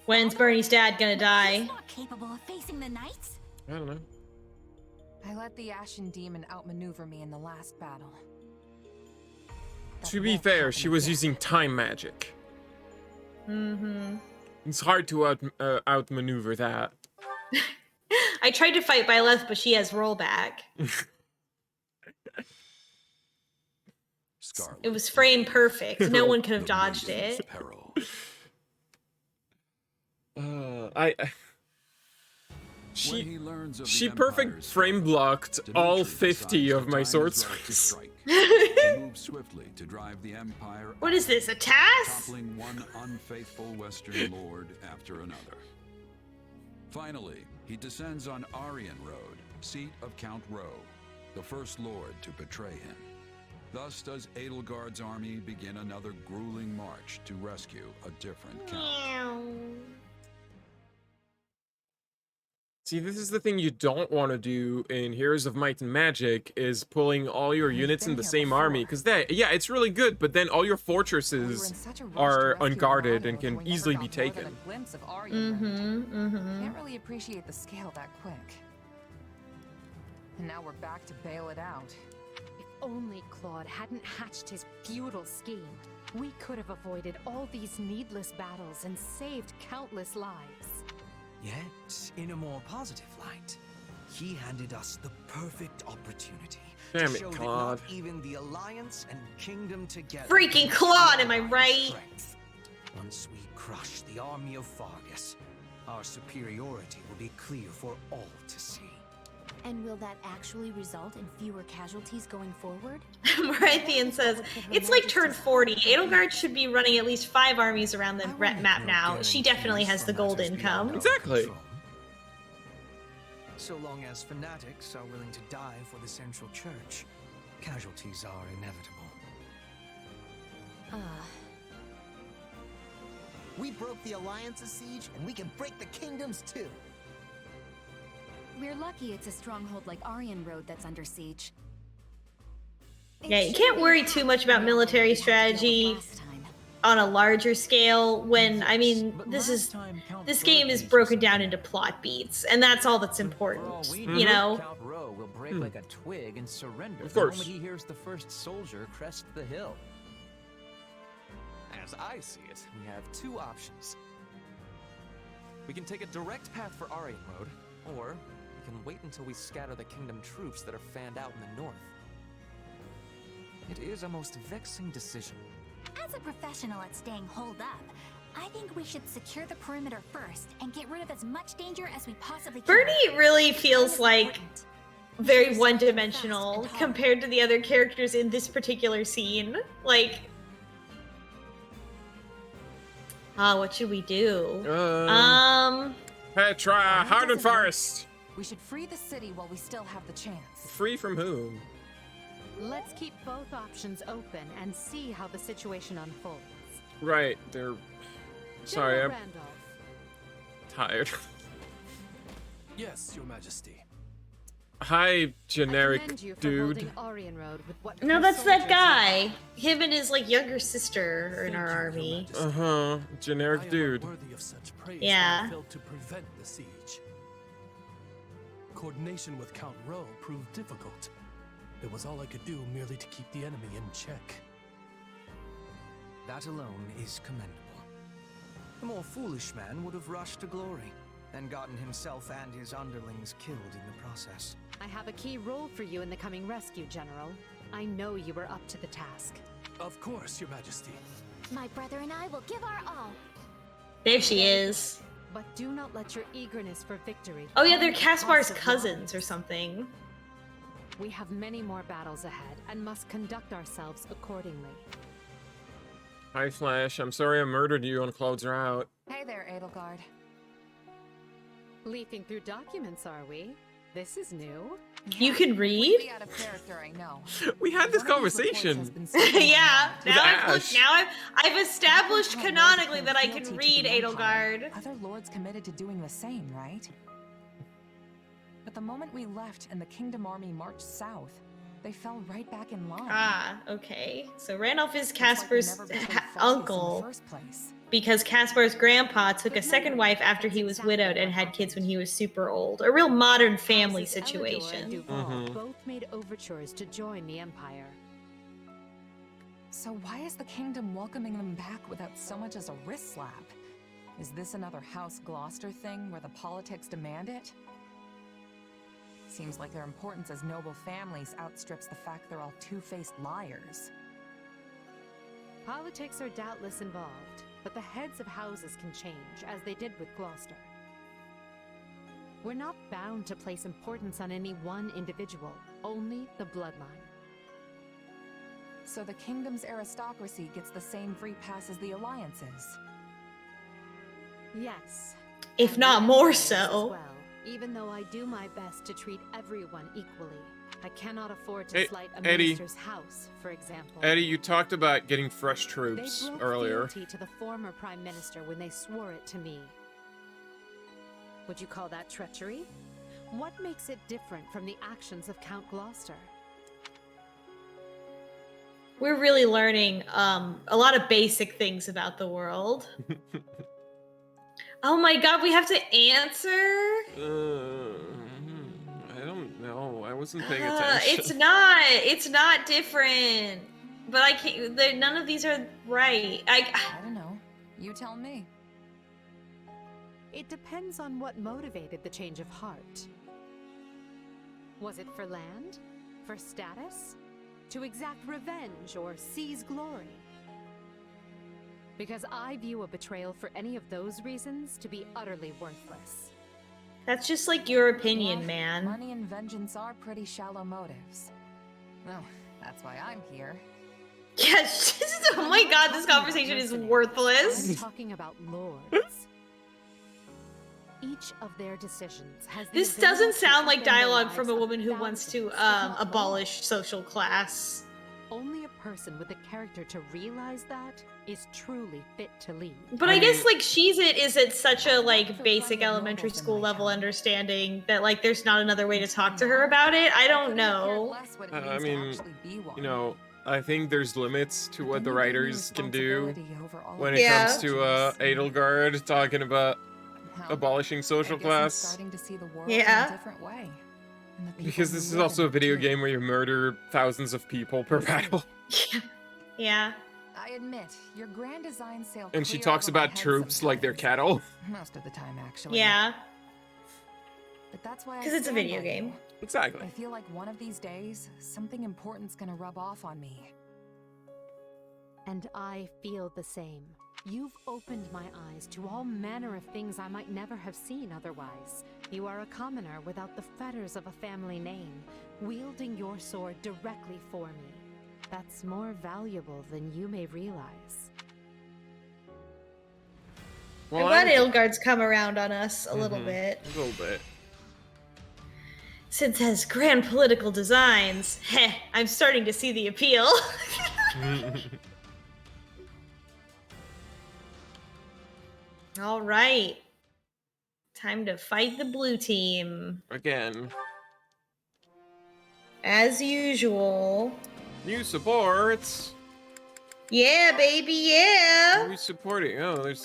When's Bernie's dad gonna He's die? not capable of facing the Knights. I don't know. I let the Ashen Demon outmaneuver me in the last battle. That To be won't fair, happen she was again. using time magic. Mm-hmm. It's hard to outmaneuver that. I tried to fight Byleth, but she has rollback. Scarlet. It was frame perfect. No one could have The dodged maiden's it. peril. When he learns of the She perfect Empire's frame fall, blocked all Dimitri 50 decides of the my time sword is right to swings. strike. He moves swiftly to drive the Empire What is this, a out, task? toppling one unfaithful Western lord after another. Finally, he descends on Aryan Road, seat of Count Rowe, the first lord to betray him. Thus does Edelgard's army begin another grueling march to rescue a different count. See, this is the thing you don't want to do in Heroes of Might and Magic, is pulling all your units in the same army. Because yeah, it's really good, but then all your fortresses are unguarded and can easily be taken. Can't really appreciate the scale that quick. And now we're back to bail it out. If only Claude hadn't hatched his futile scheme, we could have avoided all these needless battles and saved countless lives. Yet, in a more positive light, he handed us the perfect opportunity Damn to it, show that Claude. not even the Alliance and Kingdom together. Freaking Claude, am I right? Once we crush the army of Fargus, our superiority will be clear for all to see. And will that actually result in fewer casualties going forward? Marithian says, it's like turn 40. Edelgard should be running at least 5 armies around the map now. She definitely has the gold income. Exactly. So long as fanatics are willing to die for the Central Church, casualties are inevitable. We broke the Alliance's siege, and we can break the Kingdom's too. We're lucky it's a stronghold like Aryan Road that's under siege. Yeah, you can't worry too much about military strategy on a larger scale when, I mean, this game is broken down into plot beats, and that's all that's important, you know? Count Rowe will break like a twig and surrender Of the course. moment he hears the first soldier crest the hill. As I see it, we have two options. We can take a direct path for Aryan Road, or we can wait until we scatter the Kingdom troops that are fanned out in the north. It is a most vexing decision. As a professional at staying holed up, I think we should secure the perimeter first and get rid of as much danger as we possibly can. Bernie really feels like very one-dimensional compared to the other characters in this particular scene. Like, what should we do? Petra, Hardened Forest. We should free the city while we still have the chance. Free from whom? Let's keep both options open and see how the situation unfolds. Right, they're... Sorry, I'm General Randolph. tired. Yes, Your Majesty. Hi, generic Commend you for dude. holding Aryan Road with what No, few that's that soldiers guy. Him and his, like, younger sister are in our army. Uh-huh, generic dude. Worthy of such praise Yeah. when I failed to prevent the siege. Coordination with Count Rowe proved difficult. It was all I could do merely to keep the enemy in check. That alone is commendable. The more foolish man would have rushed to glory and gotten himself and his underlings killed in the process. I have a key role for you in the coming rescue, General. I know you were up to the task. Of course, Your Majesty. My brother and I will give our all. There she is. But do not let your eagerness for victory. Oh yeah, they're come at the Caspar's cost of cousins lives. or something. We have many more battles ahead and must conduct ourselves accordingly. Hi, Flash. I'm sorry I murdered you on Clouds Are Out. Hey there, Edelgard. Leafing through documents, are we? This is new. You can read? Completely out of character, I know. We had this conversation. Yeah, With Ash. I've established canonically that I can read Edelgard. Other lords committed to doing the same, right? But the moment we left and the Kingdom Army marched south, they fell right back in line. Ah, okay. So Randolph is It's like they Caspar's never became focused in the uncle first place. because Caspar's grandpa took a second wife after he was widowed and had kids when he was super old. A real modern family Houses Elidor and situation. Duval both made overtures to join the Empire. So why is the kingdom welcoming them back without so much as a wrist slap? Is this another House Gloucester thing where the politics demand it? Seems like their importance as noble families outstrips the fact they're all two-faced liars. Politics are doubtless involved, but the heads of houses can change, as they did with Gloucester. We're not bound to place importance on any one individual, only the bloodline. So the kingdom's aristocracy gets the same free pass as the alliances. Yes. If and not the more Empires as so. well, even though I do my best to treat everyone equally. I cannot afford to slight a Eddie. minister's house, for example. Eddie, you talked about getting fresh troops They broke earlier. fealty to the former prime minister when they swore it to me. Would you call that treachery? What makes it different from the actions of Count Gloucester? We're really learning a lot of basic things about the world. Oh my god, we have to answer? I don't know. I wasn't paying attention. It's not different. But I can't, none of these are right. I don't know. You tell me. It depends on what motivated the change of heart. Was it for land? For status? To exact revenge or seize glory? Because I view a betrayal for any of those reasons to be utterly worthless. That's just like your opinion, Yeah, man. Money and vengeance are pretty shallow motives. Well, that's why I'm here. Yes, oh my god, this conversation is I'm worthless. talking about lords. Each of their decisions has the This ability doesn't to sound like upend the dialogue lives from a of woman who wants to thousands, if not abolish social class. Only a person with the character to realize that is truly fit to lead. But I guess like she's is at such a like basic elementary school level understanding that like there's not another way to talk to her about it. I don't know. I mean, you know, I think there's limits to what the writers can do when it comes to Edelgard talking about abolishing social class. Starting to see the world Yeah. in a different way. And the people Because who this is live also a in it, video too. game where you murder thousands of people per battle. Yeah. I admit, your grand design sailed And she clear talks over my about head troops like they're cattle. Most of the time, actually. Yeah. But that's why I 'Cause it's a stand video by game. you. Exactly. I feel like one of these days, something important's gonna rub off on me. And I feel the same. You've opened my eyes to all manner of things I might never have seen otherwise. You are a commoner without the fetters of a family name, wielding your sword directly for me. That's more valuable than you may realize. I'm glad Edelgard's come around on us a little bit. A little bit. Since has grand political designs, heh, I'm starting to see the appeal. All right. Time to fight the blue team. Again. As usual. New supports. Yeah, baby, Who yeah. are we supporting? Oh, there's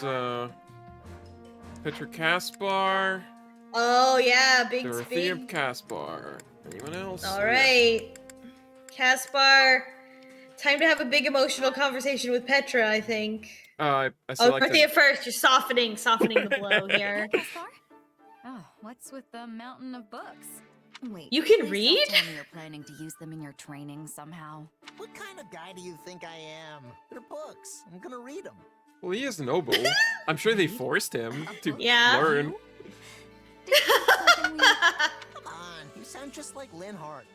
Petra Kaspar. Oh, yeah, big, Dorothea big. Kaspar. Anyone else? All right. Caspar, time to have a big emotional conversation with Petra, I think. I Oh, selected. Dorothea first. You're softening the blow here. Oh, what's with the mountain of books? Wait, You can please read? Don't tell me you're planning to use them in your training somehow. What kind of guy do you think I am? They're books. I'm gonna read them. Well, he is noble. I'm sure they forced him to Yeah. learn. Come on, you sound just like Lynn Hart.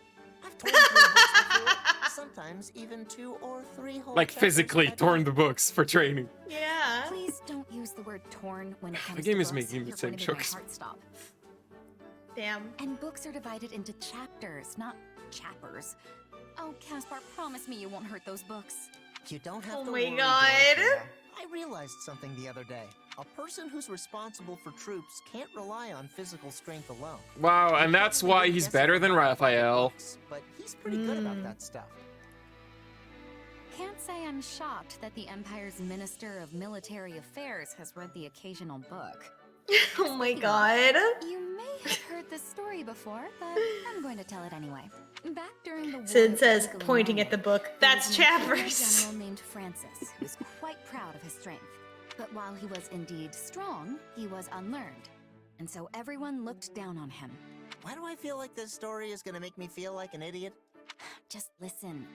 I've torn through books before. Sometimes even 2 or 3 whole Like chapters physically at a torn time. the books for training. Yeah. Please don't use the word torn when it comes The game to is books. making me You're say going to make my jokes. heart stop. Damn. And books are divided into chapters, not chappers. Oh, Caspar, promise me you won't hurt those books. You don't have Oh to my worry, God. Dorothea. I realized something the other day. A person who's responsible for troops can't rely on physical strength alone. Wow, and that's why he's better than Raphael. But he's pretty good about that stuff. Can't say I'm shocked that the Empire's Minister of Military Affairs has read the occasional book. Oh my God. You may have heard this story before, but I'm going to tell it anyway. Back during the war Sid of says, Anglo pointing at Norman, the book, there that's was an imperial Chappers. general named Francis, who was quite proud of his strength. But while he was indeed strong, he was unlearned. And so everyone looked down on him. Why do I feel like this story is gonna make me feel like an idiot? Just listen.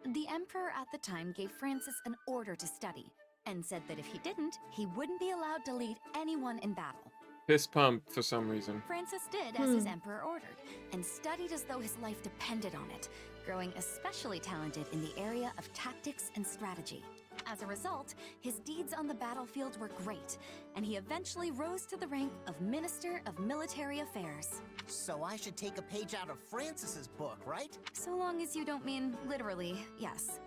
The Emperor at the time gave Francis an order to study, and said that if he didn't, he wouldn't be allowed to lead anyone in battle. Fist pumped for some reason. Francis did as his emperor ordered, and studied as though his life depended on it, growing especially talented in the area of tactics and strategy. As a result, his deeds on the battlefield were great, and he eventually rose to the rank of Minister of Military Affairs. So I should take a page out of Francis's book, right? So long as you don't mean literally, yes.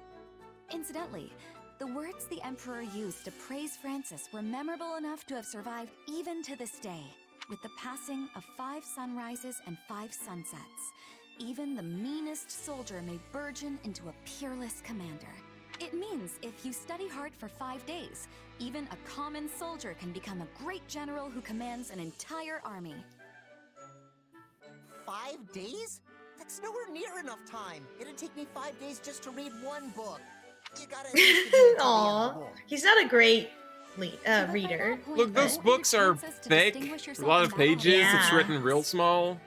Incidentally, the words the Emperor used to praise Francis were memorable enough to have survived even to this day. With the passing of 5 sunrises and 5 sunsets, even the meanest soldier may burgeon into a peerless commander. It means if you study hard for 5 days, even a common soldier can become a great general who commands an entire army. 5 days? That's nowhere near enough time. It'd take me 5 days just to read one book. You gotta at least give me until the end of the Aw, war. he's not a great reader. Look, those books are thick. A lot of pages. It's written real small.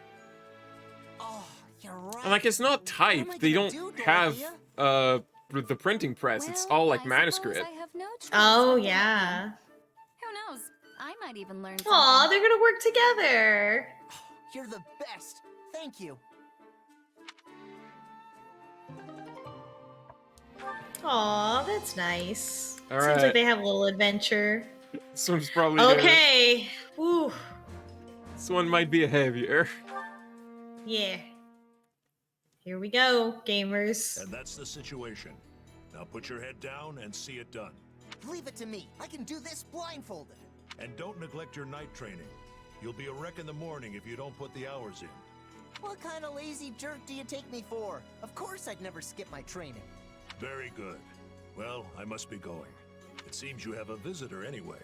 And like, it's not typed. They don't have the printing press. It's all like manuscript. Oh yeah. Who knows? I might even learn something. Aw, they're gonna work together. You're the best. Thank you. Aw, that's nice. All Seems right. like they have a little adventure. This one's probably Okay. Woo. This one might be heavier. Yeah. Here we go, gamers. And that's the situation. Now put your head down and see it done. Leave it to me. I can do this blindfolded. And don't neglect your night training. You'll be a wreck in the morning if you don't put the hours in. What kind of lazy jerk do you take me for? Of course I'd never skip my training. Very good. Well, I must be going. It seems you have a visitor anyway.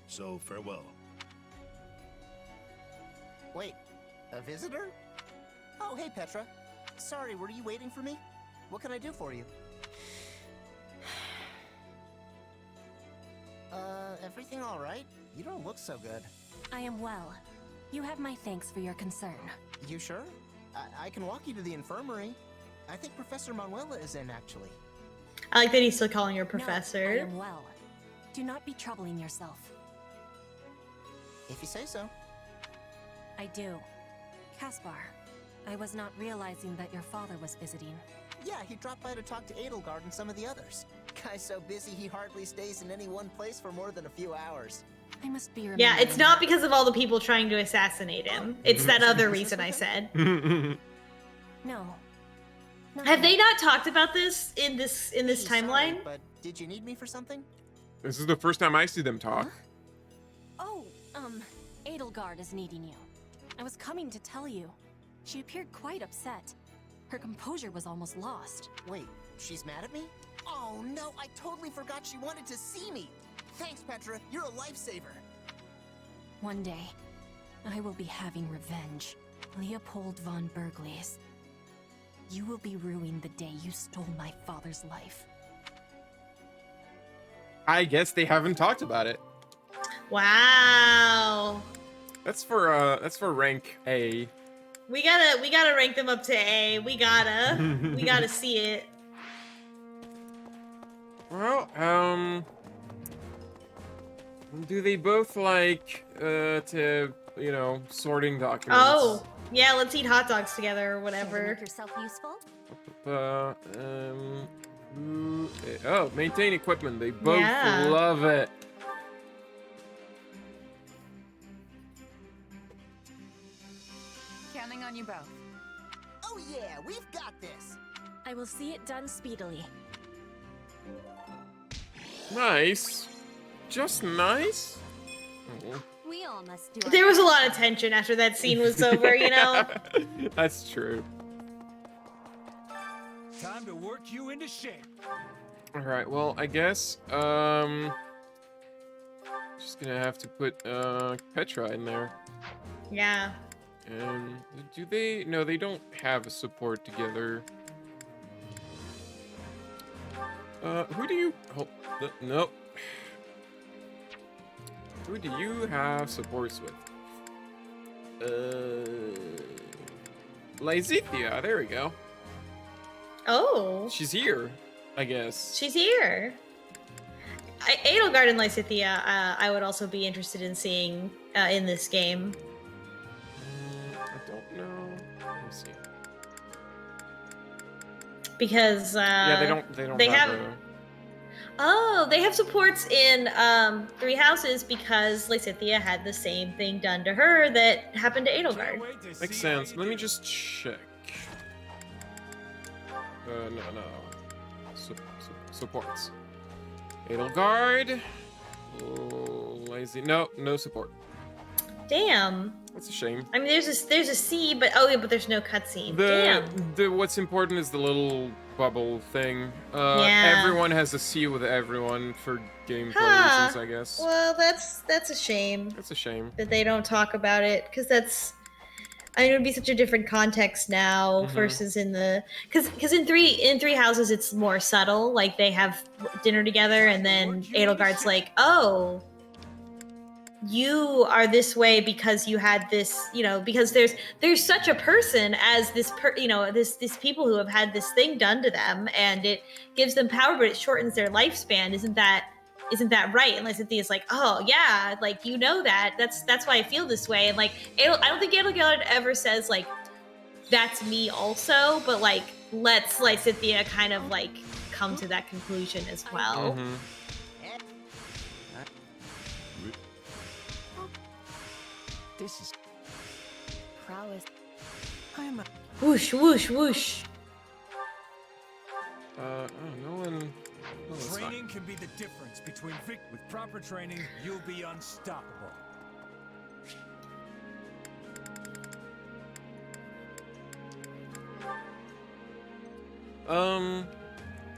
So farewell. Wait, a visitor? Oh, hey, Petra. Sorry, were you waiting for me? What can I do for you? Everything all right? You don't look so good. I am well. You have my thanks for your concern. You sure? I can walk you to the infirmary. I think Professor Manuela is in, actually. I like that he's still calling her No, I professor. am well. Do not be troubling yourself. If you say so. I do. Caspar, I was not realizing that your father was visiting. Yeah, he dropped by to talk to Edelgard and some of the others. Guy's so busy he hardly stays in any one place for more than a few hours. I must be Yeah, it's not because of all the people trying to assassinate him. It's that other reason I said. No. Have they not talked about this in this timeline? But did you need me for something? This is the first time I see them talk. Oh, Edelgard is needing you. I was coming to tell you. She appeared quite upset. Her composure was almost lost. Wait, she's mad at me? Oh no, I totally forgot she wanted to see me. Thanks, Petra. You're a lifesaver. One day, I will be having revenge. Leopold von Bergles. You will be ruining the day you stole my father's life. I guess they haven't talked about it. Wow. That's for rank A. We gotta rank them up to A. We gotta see it. Well, do they both like to, you know, sorting documents? Oh, yeah, let's eat hot dogs together or whatever. Make yourself useful? Oh, maintain equipment. They both Yeah. love it. Counting on you both. Oh yeah, we've got this. I will see it done speedily. Nice. Just nice? Oh. We all must do. There was a lot of tension after that scene was over, you know? That's true. Time to work you into shape. Alright, well, I guess, just gonna have to put, Petra in there. Yeah. And do they? No, they don't have a support together. Who do you? Oh, nope. Who do you have supports with? Lysithia, there we go. Oh. She's here, I guess. She's here. Edelgard and Lysithia, I would also be interested in seeing in this game. I don't know. Let me see. Because yeah, they have Oh, they have supports in Three Houses because Lysithia had the same thing done to her that happened to Edelgard. Makes sense. Let me just check. No. Supports. Edelgard. Lazy. No support. Damn. That's a shame. I mean, there's a C, but oh yeah, but there's no cutscene. Damn. What's important is the little bubble thing. Yeah. Everyone has a C with everyone for gameplay reasons, I guess. Well, that's a shame. That's a shame. That they don't talk about it, because that's. I mean, it would be such a different context now versus in the because in three houses it's more subtle. Like they have dinner together, and then Edelgard's like, "Oh, you are this way because you had this, you know, because there's such a person as this these people who have had this thing done to them, and it gives them power, but it shortens their lifespan. Isn't that right?" And Lysithia is like, "Oh yeah, like you know that. That's why I feel this way." And like I don't think Edelgard ever says like that's me also, but like lets Lysithia kind of like come to that conclusion as well. This is prowess. I'm a whoosh whoosh whoosh. Oh, no one. Training can be the difference between with proper training, you'll be unstoppable.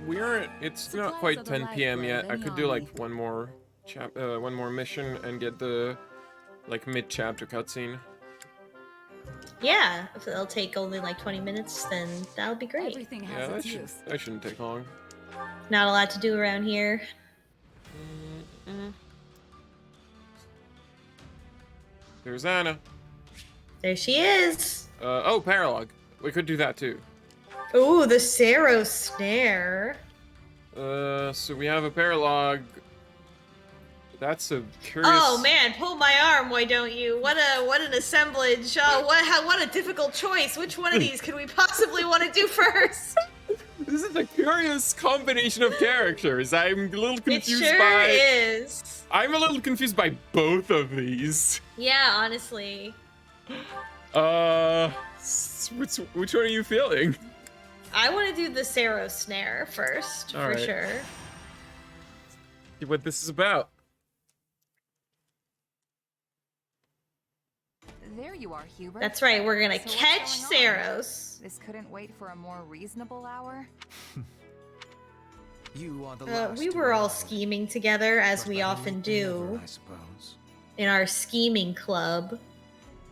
We aren't. It's not quite 10 p.m. yet. I could do like one more mission and get the like mid-chapter cutscene. Yeah, if it'll take only like 20 minutes, then that'll be great. Everything Yeah, has its use. that shouldn't take long. Not a lot to do around here. There's Anna. There she is. Oh, Paralog. We could do that too. Ooh, the Saros snare. So we have a Paralog. That's a curious. Oh man, pull my arm, why don't you? What an assemblage. Oh, what a difficult choice. Which one of these could we possibly want to do first? This is a curious combination of characters. I'm a little confused It sure is. I'm a little confused by both of these. Yeah, honestly. Which one are you feeling? I want to do the Saros snare first, for sure. See what this is about. There you are, Hubert. That's right, we're gonna So what's catch going on? Saros. This couldn't wait for a more reasonable hour. You are the last We to were all arrive. scheming together, as But we better often late than do never, I suppose. in our scheming club.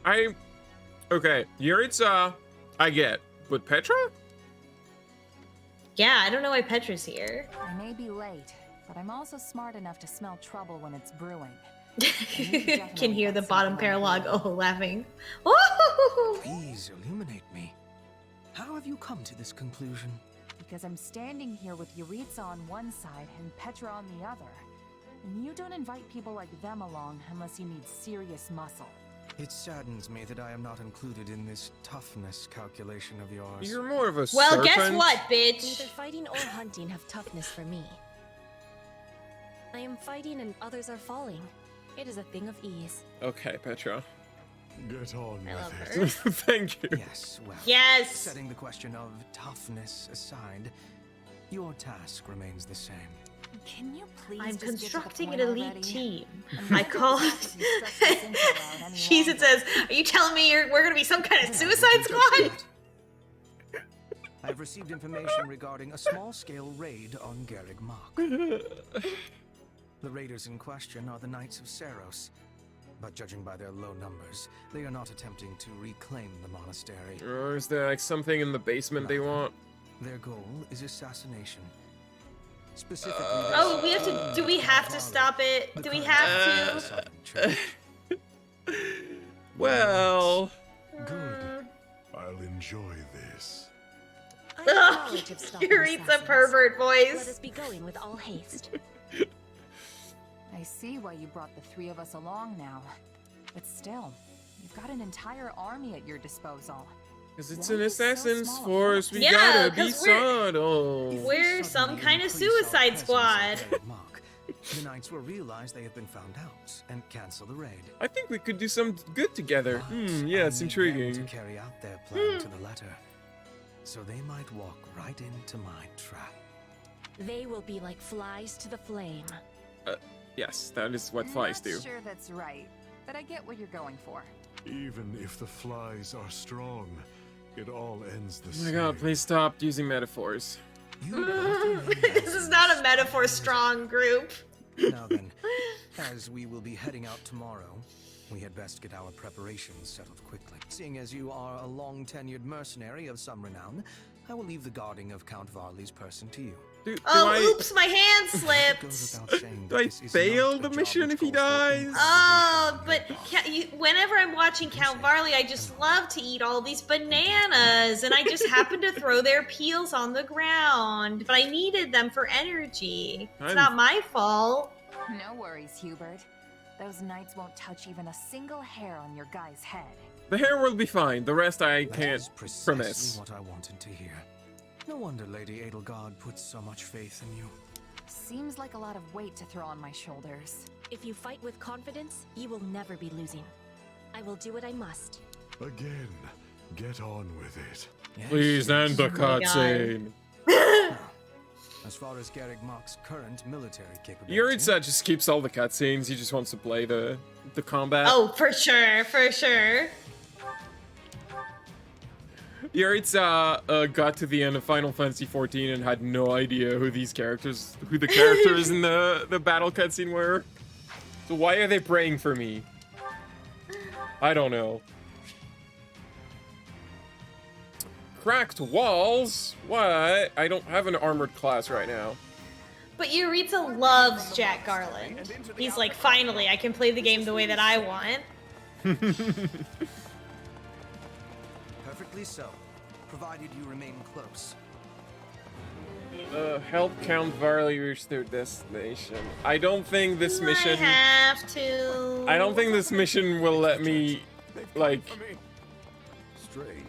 Okay, Yuritsa, I get. But Petra? Yeah, I don't know why Petra's here. I may be late, but I'm also smart enough to smell trouble when it's brewing. Can hear the bottom paralog laughing. Please illuminate me. How have you come to this conclusion? Because I'm standing here with Yuritsa on one side and Petra on the other. And you don't invite people like them along unless you need serious muscle. It saddens me that I am not included in this toughness calculation of yours. You're more of a well, serpent. guess what, bitch? Neither fighting or hunting have toughness for me. I am fighting and others are falling. It is a thing of ease. Okay, Petra. Get on with it. Thank you. Yes, well. Yes. Setting the question of toughness aside, your task remains the same. Can you please I'm just constructing get an to the point elite already? team. I call Jeez, it says, are you telling me we're gonna be some kind of suicide squad? I've received information regarding a small-scale raid on Garrig Mach. The raiders in question are the Knights of Seros, but judging by their low numbers, they are not attempting to reclaim the monastery. Or is there like something in the basement they want? Their goal is assassination. Specifically, Oh, we have to. Do we have to stop it? Do we have to? Well. Good. I'll enjoy this. Yuritsa pervert voice. Let us be going with all haste. I see why you brought the three of us along now. But still, you've got an entire army at your disposal. Because it's Why an are you so assassin's small? force, we Yeah, gotta be 'cause we're- subtle. We're some kind of suicide squad. The Knights will realize they have been found out and cancel the raid. I think we could do some good together. Yeah, it's intriguing. To carry out their plan to the letter, so they might walk right into my trap. They will be like flies to the flame. Yes, that is what flies do. Not sure that's right, but I get what you're going for. Even if the flies are strong, it all ends the Oh same. my god, please stop using metaphors. This is not a metaphor strong group. Now then, as we will be heading out tomorrow, we had best get our preparations settled quickly. Seeing as you are a long-tenured mercenary of some renown, I will leave the guarding of Count Varley's person to you. Oops, my hand slipped. Do I fail the mission if he dies? Oh, but whenever I'm watching Count Varley, I just love to eat all these bananas, and I just happen to throw their peels on the ground. But I needed them for energy. It's not my fault. No worries, Hubert. Those knights won't touch even a single hair on your guy's head. The hair will be fine. The rest I can't Precisely promise. what I wanted to hear. No wonder Lady Edelgard puts so much faith in you. Seems like a lot of weight to throw on my shoulders. If you fight with confidence, you will never be losing. I will do what I must. Again, get on with it. Please end the cutscene. As far as Garrig Mach's current military capability, Yuritsa just keeps all the cutscenes. He just wants to play the combat. Oh, for sure, for sure. Yuritsa got to the end of Final Fantasy XIV and had no idea who the characters in the battle cutscene were. So why are they praying for me? I don't know. Cracked walls? What? I don't have an armored class right now. But Yuritsa loves Jack Garland. He's like, finally, I can play the game the way that I want. Perfectly so, provided you remain close. Help Count Varley reach their destination. I don't think this mission... I have to. I don't think this mission will let me, like... Strange.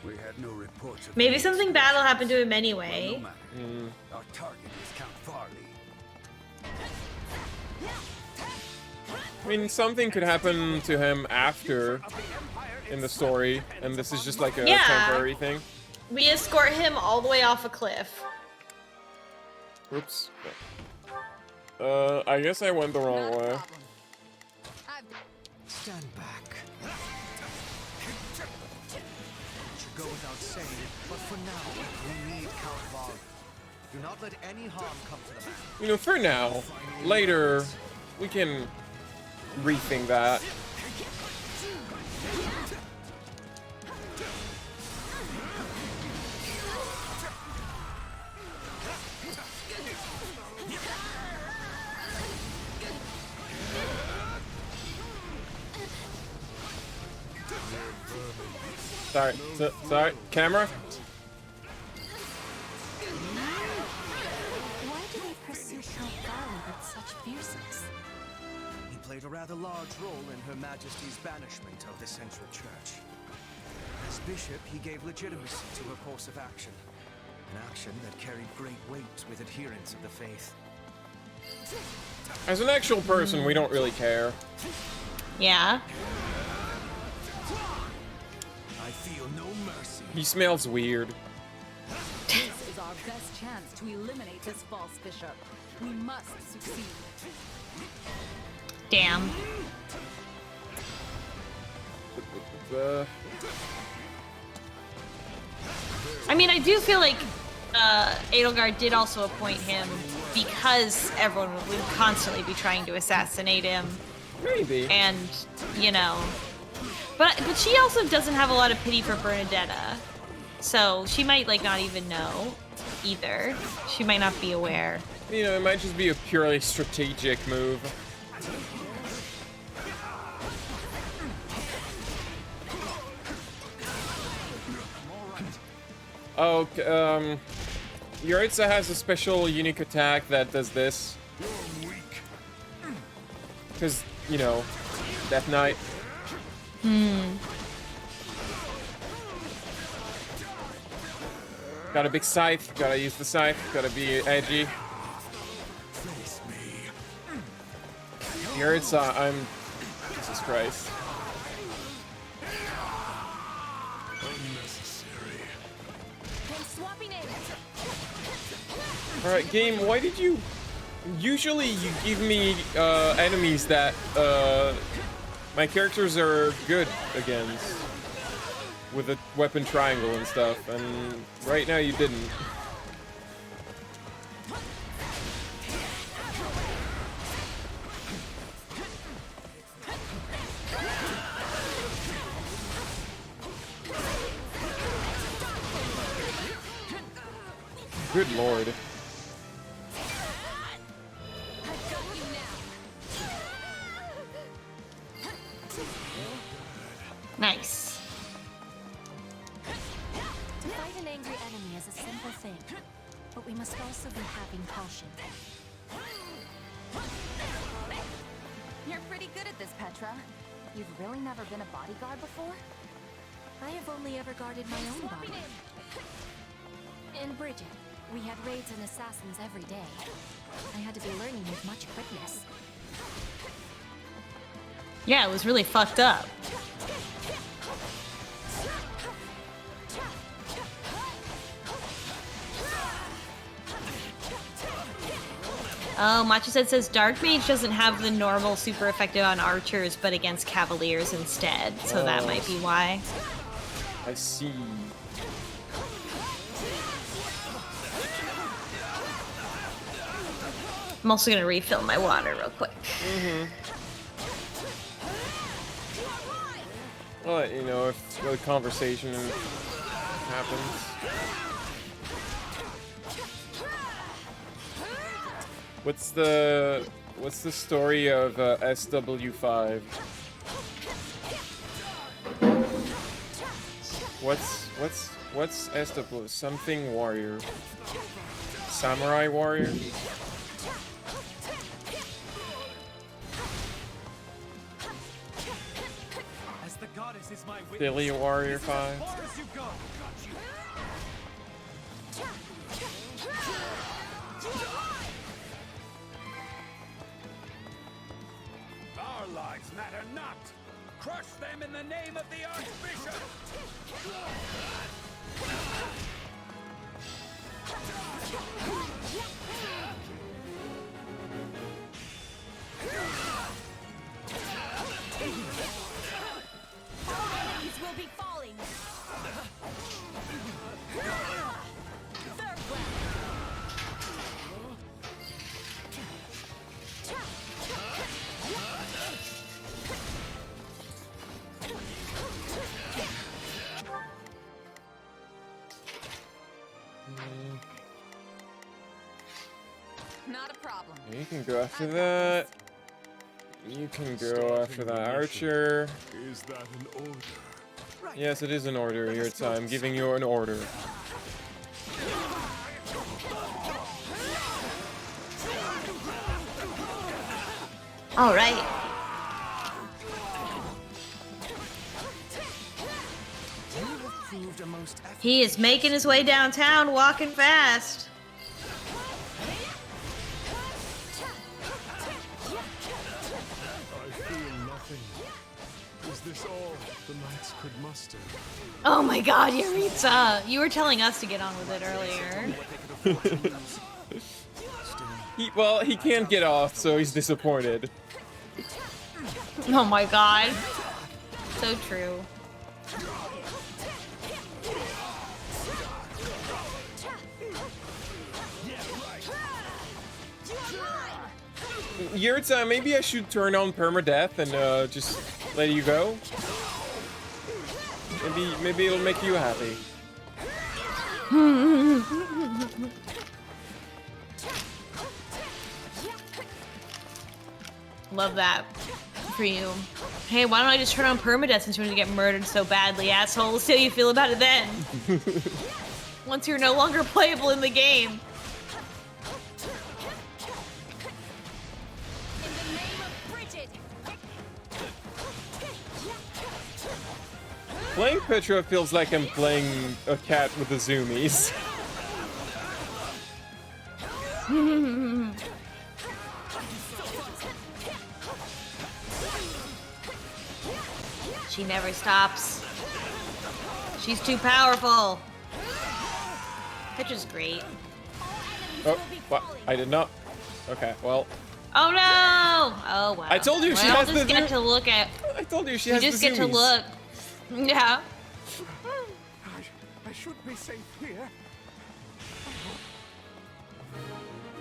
We had no reports of Maybe something bad will happen to him anyway. Our target is Count Varley. I mean, something could happen to him after in the story, and this is just like a temporary thing. We escort him all the way off a cliff. Oops. I guess I went the wrong way. Stand back. It should go without saying, but for now, we need Count Varley. Do not let any harm come to the man. You know, for now. Later, we can rethink that. Sorry. Sorry. Camera? Why do they pursue Count Garland with such fierceness? He played a rather large role in Her Majesty's banishment of the Central Church. As bishop, he gave legitimacy to her course of action. An action that carried great weight with adherents of the faith. As an actual person, we don't really care. Yeah. I feel no mercy. He smells weird. This is our best chance to eliminate this false bishop. We must succeed. Damn. I mean, I do feel like Edelgard did also appoint him because everyone would constantly be trying to assassinate him. Maybe. And, you know. But she also doesn't have a lot of pity for Bernadetta. So she might, like, not even know either. She might not be aware. You know, it might just be a purely strategic move. Oh, Yuritsa has a special unique attack that does this. Because, you know, Death Knight. Got a big scythe, gotta use the scythe, gotta be edgy. Yuritsa, I'm... Jesus Christ. Alright, game, why did you... Usually you give me enemies that my characters are good against. With a weapon triangle and stuff, and right now you didn't. Good lord. Nice. To fight an angry enemy is a simple thing, but we must also be having caution. You're pretty good at this, Petra. You've really never been a bodyguard before? I have only ever guarded my own body. In Bridget, we had raids and assassins every day. I had to be learning with much quickness. Yeah, it was really fucked up. Oh, Macho says Dark Mage doesn't have the normal super effective on archers, but against cavaliers instead. So that might be why. I see. I'm also gonna refill my water real quick. I'll let you know if the conversation happens. What's the story of SW5? What's SW? Something warrior. Samurai warrior? As the goddess is my witness, Philly Warrior 5. as far as you go. Our lives matter not. Crush them in the name of the Archbishop. Enemies will be falling. Third round. Not a problem. You can go after that. You can go after that archer. Is that an order? Yes, it is an order here, so I'm giving you an order. All right. He is making his way downtown, walking fast. I feel nothing. Is this all the knights could muster? Oh my god, Yaritza! You were telling us to get on with it earlier. He can't get off, so he's disappointed. Oh my god. So true. Yurtsa, maybe I should turn on permadeath and just let you go. Maybe it'll make you happy. Love that for you. Hey, why don't I just turn on permadeath since you're gonna get murdered so badly, asshole? Let's see how you feel about it then. Once you're no longer playable in the game. Playing Petra feels like I'm playing a cat with the zoomies. She never stops. She's too powerful. Petra's great. Oh, what? I did not. Okay, well. Oh no! Oh wow. I told you she has the. Just get to look at. I told you she has the zoomies. You just get to look. Yeah. I should be safe here.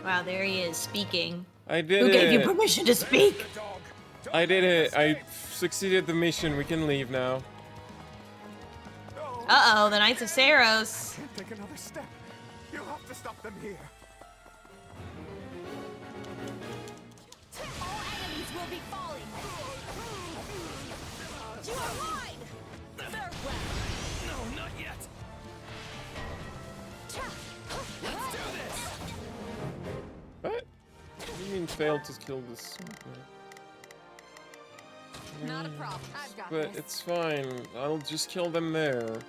Wow, there he is speaking. I did Who it. gave you permission to speak? I did it. I succeeded the mission. We can leave now. Uh-oh, the Knights of Saros. Can't take another step. You have to stop them here. All enemies will be falling. You are mine. Farewell. No, not yet. Let's do this. What? What do you mean failed to kill this? Not a problem. I've got But this. it's fine. I'll just kill them there.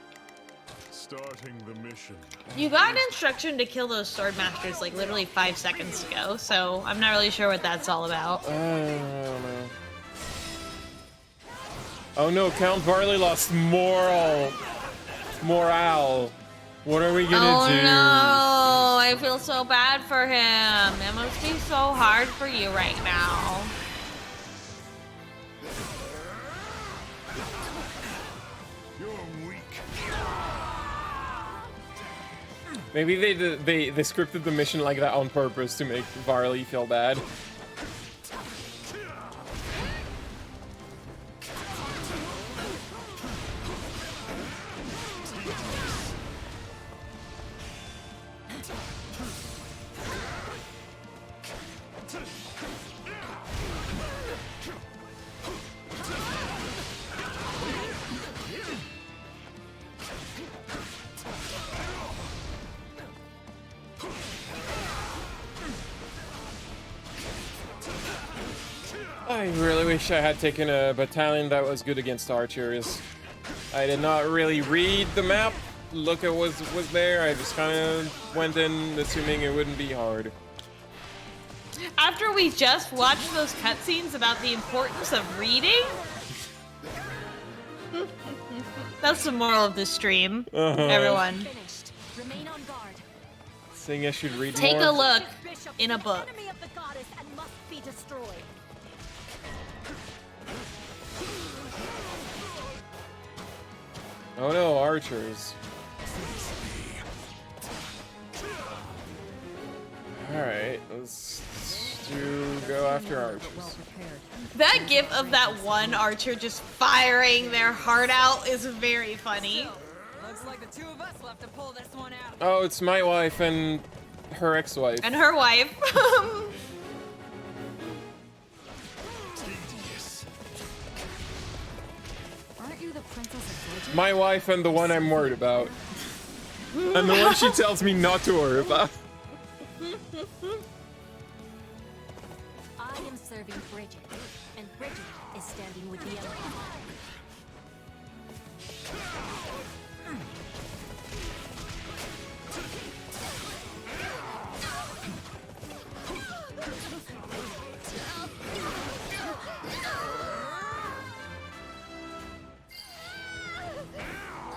Starting the mission. You got an instruction to kill those sword masters like literally 5 seconds ago, so I'm not really sure what that's all about. I don't know. Oh no, Count Barley lost morale. What are we gonna do? Oh no, I feel so bad for him. It must be so hard for you right now. Maybe they scripted the mission like that on purpose to make Varley feel bad. I really wish I had taken a battalion that was good against archers. I did not really read the map, look at what was there. I just kind of went in assuming it wouldn't be hard. After we just watched those cutscenes about the importance of reading? That's the moral of this stream, everyone. Remain on guard. Saying I should read Take more. a look in a book. Enemy of the goddess and must be destroyed. Oh no, archers. Alright, let's go after archers. That gif of that one archer just firing their heart out is very funny. Looks like the two of us left to pull this one out. Oh, it's my wife and her ex-wife. And her wife. Aren't you you the princess of Bridget? My wife and the one I'm worried about. And the one she tells me not to worry about. I am serving Bridget, and Bridget is standing with the Emblem.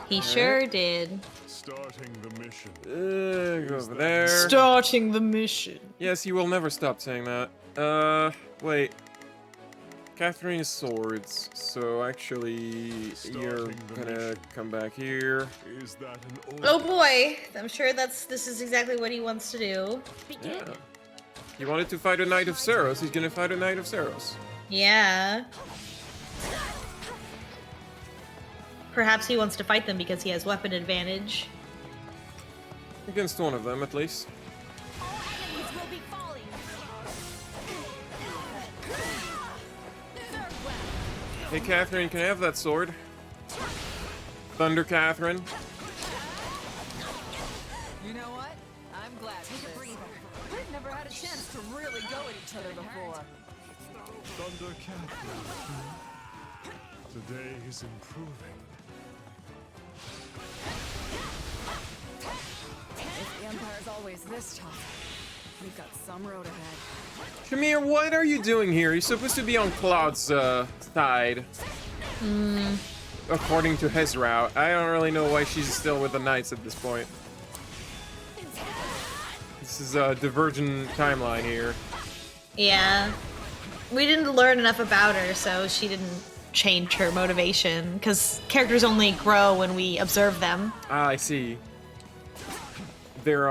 He sure did. Starting the mission. Go over there. Starting the mission. Yes, you will never stop saying that. Wait. Catherine's swords. So actually, you're gonna come back here. Is that an Oh boy, I'm sure this is exactly what he wants to do. Yeah. He wanted to fight a Knight of Saros. He's gonna fight a Knight of Saros. Yeah. Perhaps he wants to fight them because he has weapon advantage. Against one of them, at least. Hey, Catherine, can I have that sword? Thunder Catherine. You know what? I'm glad for this. We've never had a chance to really go at each other before. Thunder Catherine? Today is improving. If the Empire's always this tough, we've got some road ahead. Shamir, what are you doing here? You're supposed to be on Cloud's side. According to his route. I don't really know why she's still with the Knights at this point. This is a divergent timeline here. Yeah. We didn't learn enough about her, so she didn't change her motivation, because characters only grow when we observe them. Ah, I see. They're,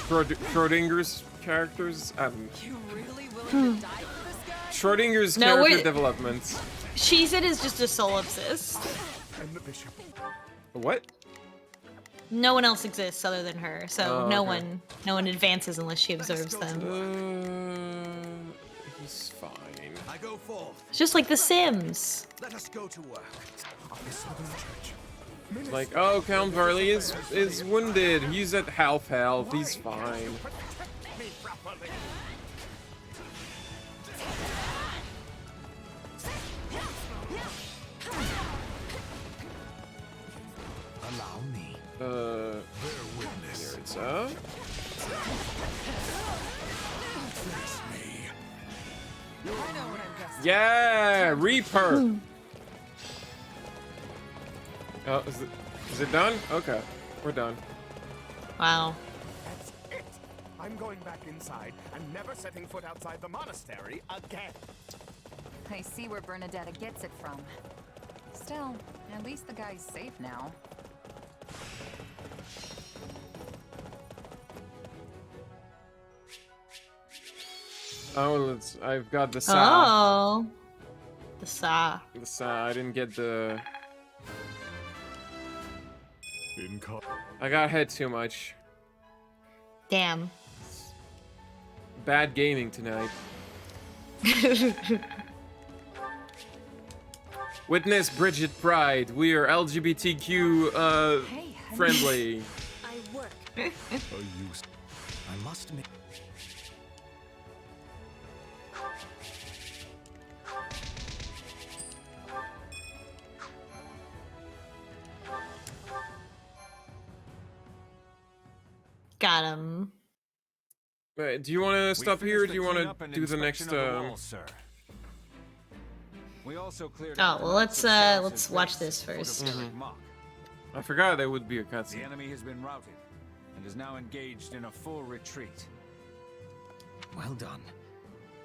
Schrodinger's characters? You really willing to die for this guy? Schrodinger's No, character development. She's it is just a solipsist. And the bishop. What? No one else exists other than her, so Oh, no okay. one advances unless she observes them. He's fine. I go forth. It's just like The Sims. Let us go to work. Like, oh, Count Varley is wounded. He's at half health. He's fine. Allow me. There it's up. Yeah, Reaper. Oh, is it done? Okay, we're done. Wow. That's it. I'm going back inside and never setting foot outside the monastery again. I see where Bernadetta gets it from. Still, at least the guy's safe now. Oh, I've got the saw. Oh. The saw. The saw. I didn't get the. I got hit too much. Damn. Bad gaming tonight. Witness Bridget Pride. We are LGBTQ friendly. I work. I must admit. Got him. Wait, do you want to stop here? Or do you want to do the next? We also cleared Oh well, let's watch this first. I forgot there would be a cutscene. The enemy has been routed and is now engaged in a full retreat. Well done.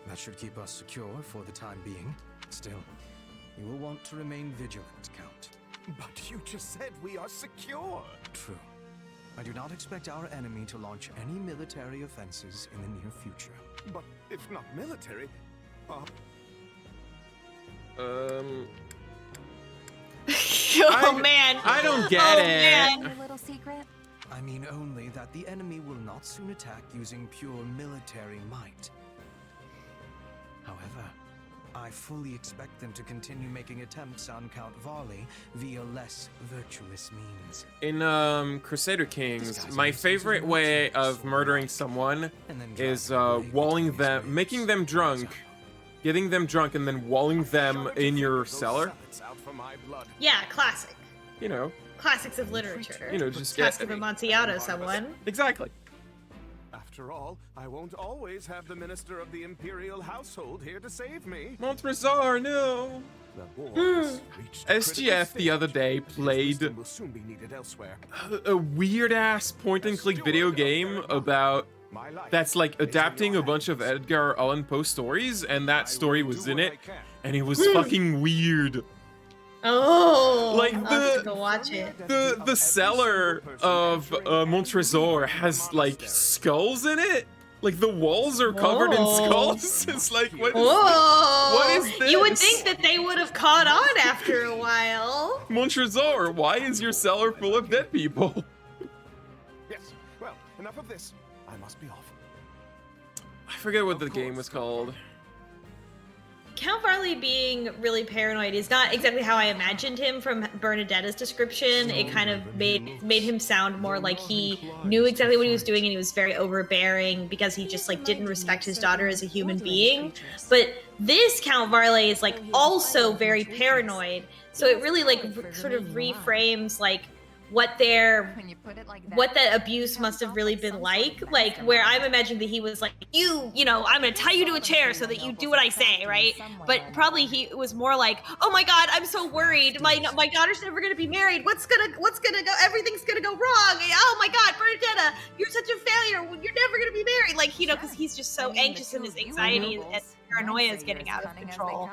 That should keep us secure for the time being. Still, you will want to remain vigilant, Count. But you just said we are secure. True. I do not expect our enemy to launch any military offenses in the near future. But if not military, Oh man! I don't get it. Man. Your little secret? I mean only that the enemy will not soon attack using pure military might. However, I fully expect them to continue making attempts on Count Varley via less virtuous means. In Crusader Kings, my favorite way of murdering someone is walling them, making them drunk, getting them drunk, and then walling them in your cellar. Yeah, classic. You know. Classics of literature. You know, just Cask of Amontillado, someone. Exactly. After all, I won't always have the minister of the imperial household here to save me. Montresor, no. SGF the other day played Will soon be needed elsewhere. a weird ass point and click video game about that's like adapting a bunch of Edgar Allan Poe stories, and that story was in it, and it was fucking weird. Oh, like I'll have to go watch it. The cellar of Montresor has like skulls in it. Like the walls are covered in skulls. It's like what is this? You would think that they would have caught on after a while. Montresor, why is your cellar full of dead people? Yes. Well, enough of this. I must be off. I forget what the game was called. Count Varley being really paranoid is not exactly how I imagined him from Bernadetta's description. It kind of made him sound more like he knew exactly what he was doing, and he was very overbearing because he just like didn't respect his daughter as a human being. But this Count Varley is like also very paranoid, so it really like sort of reframes like what that abuse must have really been like where I'm imagining that he was like, you know, I'm gonna tie you to a chair so that you do what I say, right? But probably he was more like, oh my god, I'm so worried, my daughter's never gonna be married, what's gonna go, everything's gonna go wrong, oh my god, Bernadetta, you're such a failure, you're never gonna be married, like, you know, because he's just so anxious and his anxiety and paranoia is getting out of control.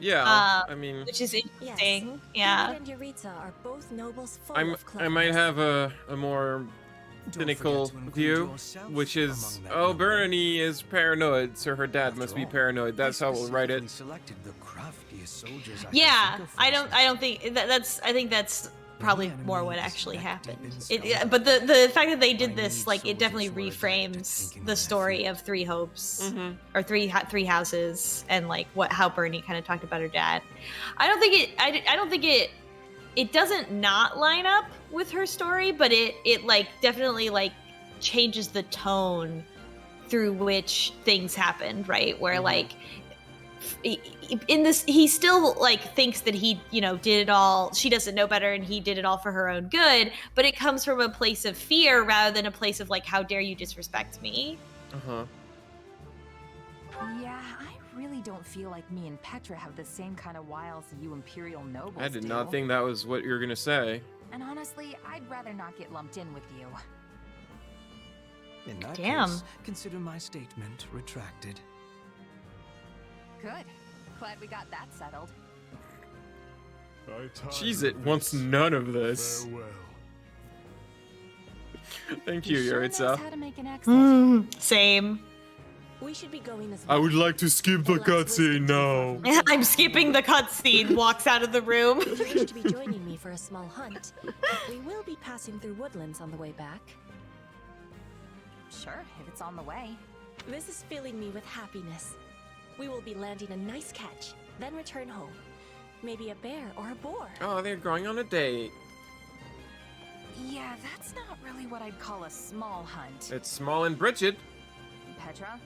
Yeah, I mean, which is interesting. Yeah. and Yuritsa are both nobles full I might have a more cynical view, which is, oh, Bernie is paranoid, so her dad must be paranoid. That's how we'll write it. Yeah, I don't think that's. I think that's probably more what actually happened. But the fact that they did this, like, it definitely reframes the story of Three Hopes or three houses, and like how Bernie kind of talked about her dad. I don't think it doesn't not line up with her story, but it like definitely like changes the tone through which things happened, right? Where like in this, he still like thinks that he, you know, did it all, she doesn't know better and he did it all for her own good, but it comes from a place of fear rather than a place of like, how dare you disrespect me. Yeah, I really don't feel like me and Petra have the same kind of wiles you Imperial nobles I did do. not think that was what you were gonna say. And honestly, I'd rather not get lumped in with you. In that Damn. case, consider my statement retracted. Good. Glad we got that settled. Jeez, it wants none of this. Thank you, Yuritsa. Same. We should be going as I would like to skip the cutscene now. I'm skipping the cutscene. Walks out of the room. You're going to be joining me for a small hunt. We will be passing through woodlands on the way back. Sure, if it's on the way. This is filling me with happiness. We will be landing a nice catch, then return home. Maybe a bear or a boar. Oh, they're going on a date. Yeah, that's not really what I'd call a small hunt. It's small and Bridget. Petra?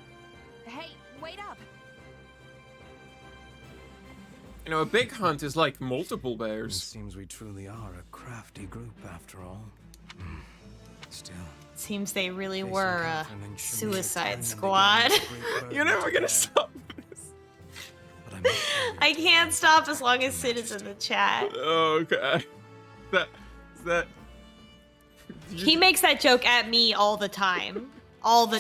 Hey, wait up! You know, a big hunt is like multiple bears. It seems we truly are a crafty group after all. Still. Seems they really were a Suicide Squad. You're never gonna stop this. I can't stop as long as Sid is in the chat. Oh, okay. That. He makes that joke at me all the time.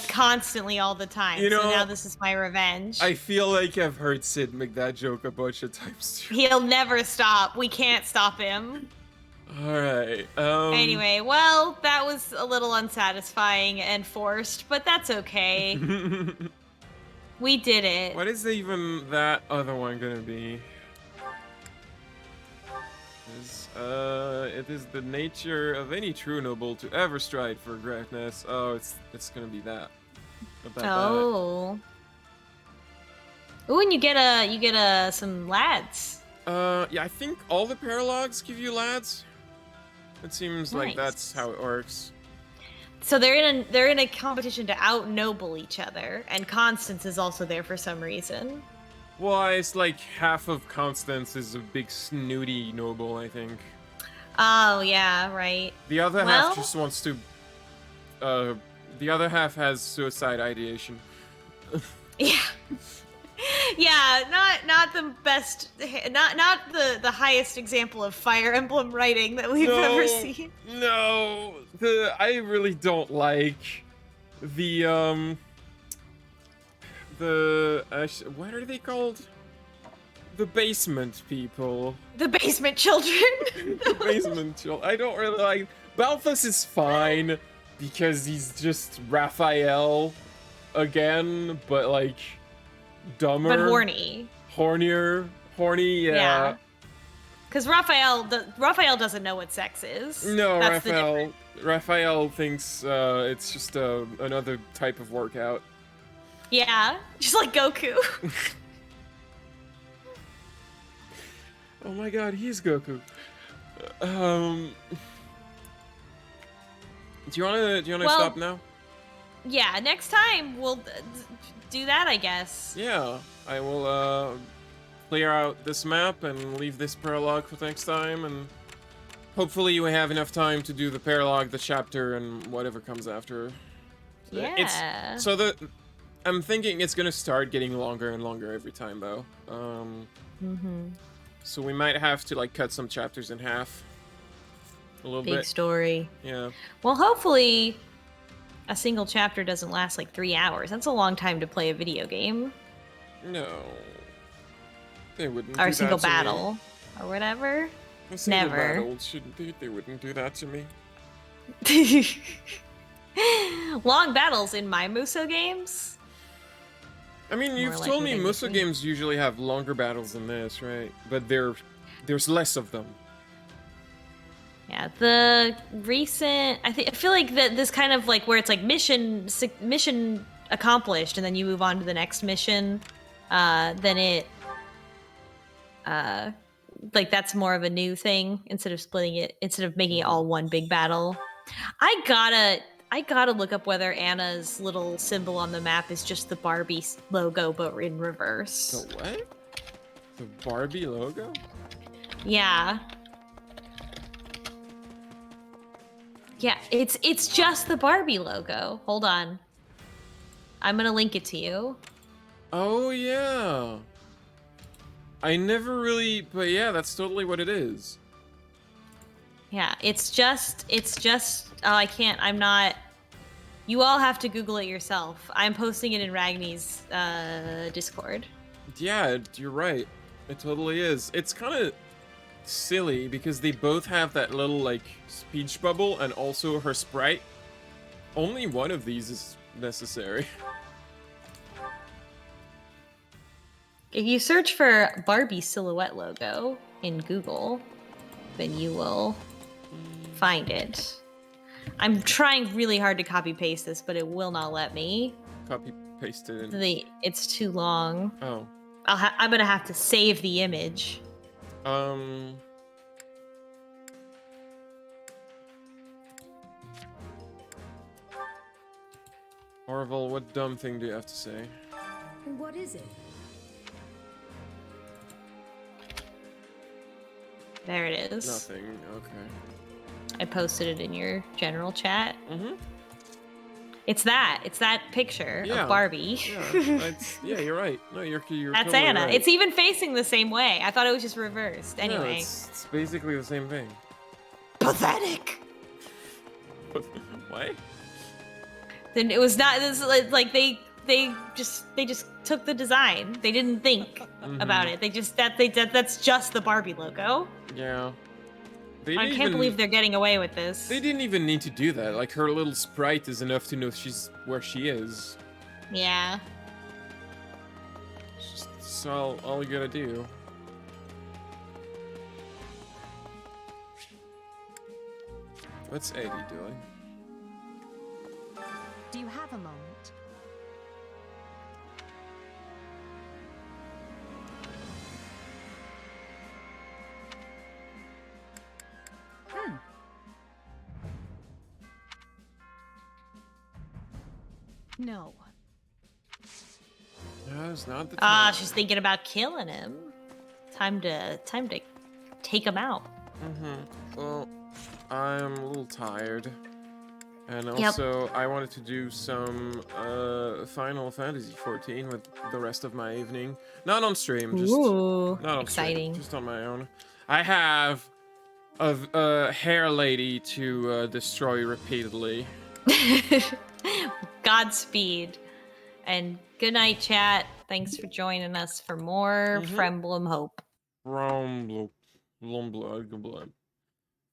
Constantly all the time. You know, so now this is my revenge. I feel like I've heard Sid make that joke a bunch of times too. He'll never stop. We can't stop him. Alright, Anyway, well, that was a little unsatisfying and forced, but that's okay. We did it. What is even that other one gonna be? It is the nature of any true noble to ever strive for greatness. Oh, it's gonna be that. About oh. Ooh, and you get some lads. Yeah, I think all the paralogs give you lads. It seems like Nice. that's how it works. So they're in a competition to out-noble each other, and Constance is also there for some reason. Well, it's like half of Constance is a big snooty noble, I think. Oh yeah, right. The other half just wants to. The other half has suicide ideation. Yeah. Yeah, not the best, not the highest example of Fire Emblem writing that we've ever seen. No, I really don't like the what are they called? The basement people. The basement children. The basement children. I don't really like. Balthus is fine because he's just Raphael again, but like dumber. But horny. Hornier. Horny, yeah. Because Raphael doesn't know what sex is. No, That's Raphael thinks it's just another type of workout. Yeah, just like Goku. Oh my god, he's Goku. Do you wanna stop now? Yeah, next time we'll do that, I guess. Yeah, I will clear out this map and leave this paralog for next time, and hopefully you have enough time to do the paralog, the chapter, and whatever comes after. Yeah. I'm thinking it's gonna start getting longer and longer every time, though. So we might have to like cut some chapters in half. A little bit. Big story. Yeah. Well, hopefully a single chapter doesn't last like 3 hours. That's a long time to play a video game. No. They wouldn't Or do a single that to battle. me. Or whatever. A single Never. battle shouldn't they wouldn't do that to me. Long battles in my Muso games? I mean, you've More told likely me than Muso you think. games usually have longer battles than this, right? But there's less of them. Yeah, the recent I feel like that this kind of like where it's like mission accomplished and then you move on to the next mission, then it like that's more of a new thing instead of making it all one big battle. I gotta look up whether Anna's little symbol on the map is just the Barbie logo but in reverse. The what? The Barbie logo? Yeah. Yeah, it's just the Barbie logo. Hold on. I'm gonna link it to you. Oh yeah. I never really, but yeah, that's totally what it is. Yeah, it's just I'm not you all have to Google it yourself. I'm posting it in Ragni's Discord. Yeah, you're right. It totally is. It's kind of silly because they both have that little like speech bubble and also her sprite. Only one of these is necessary. If you search for Barbie silhouette logo in Google, then you will find it. I'm trying really hard to copy paste this, but it will not let me. Copy paste it in. It's too long. Oh. I'm gonna have to save the image. Orville, what dumb thing do you have to say? What is it? There it is. Nothing. Okay. I posted it in your general chat. Mm-hmm. It's that picture Yeah. of Barbie. Yeah, you're right. No, you're That's totally Anna. right. It's even facing the same way. I thought it was just reversed. No, Anyway. it's basically the same thing. Pathetic. What? Then it was not. This is like they just took the design. They didn't think about it. They just that's just the Barbie logo. Yeah. I can't believe they're getting away with this. They didn't even need to do that. Like, her little sprite is enough to know she's where she is. Yeah. That's all you gotta do. What's Eddie doing? Do you have a moment? No. No, it's not the time. She's thinking about killing him. Time to take him out. Well, I'm a little tired. And also, I wanted to do some Final Fantasy 14 with the rest of my evening. Not on stream, just not on exciting. Stream, just on my own. I have a hair lady to destroy repeatedly. Godspeed. And good night, chat. Thanks for joining us for more Emblem Hope.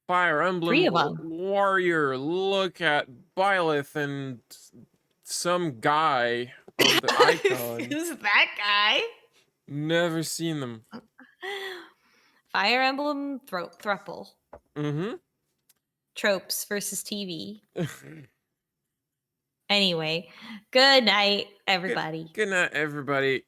Fire Emblem 3 of them. Warrior. Look at Byleth and some guy on the icon. Who's that guy? Never seen them. Fire Emblem Thruple. Mm-hmm. Tropes versus TV. Anyway, good night, everybody. Good night, everybody.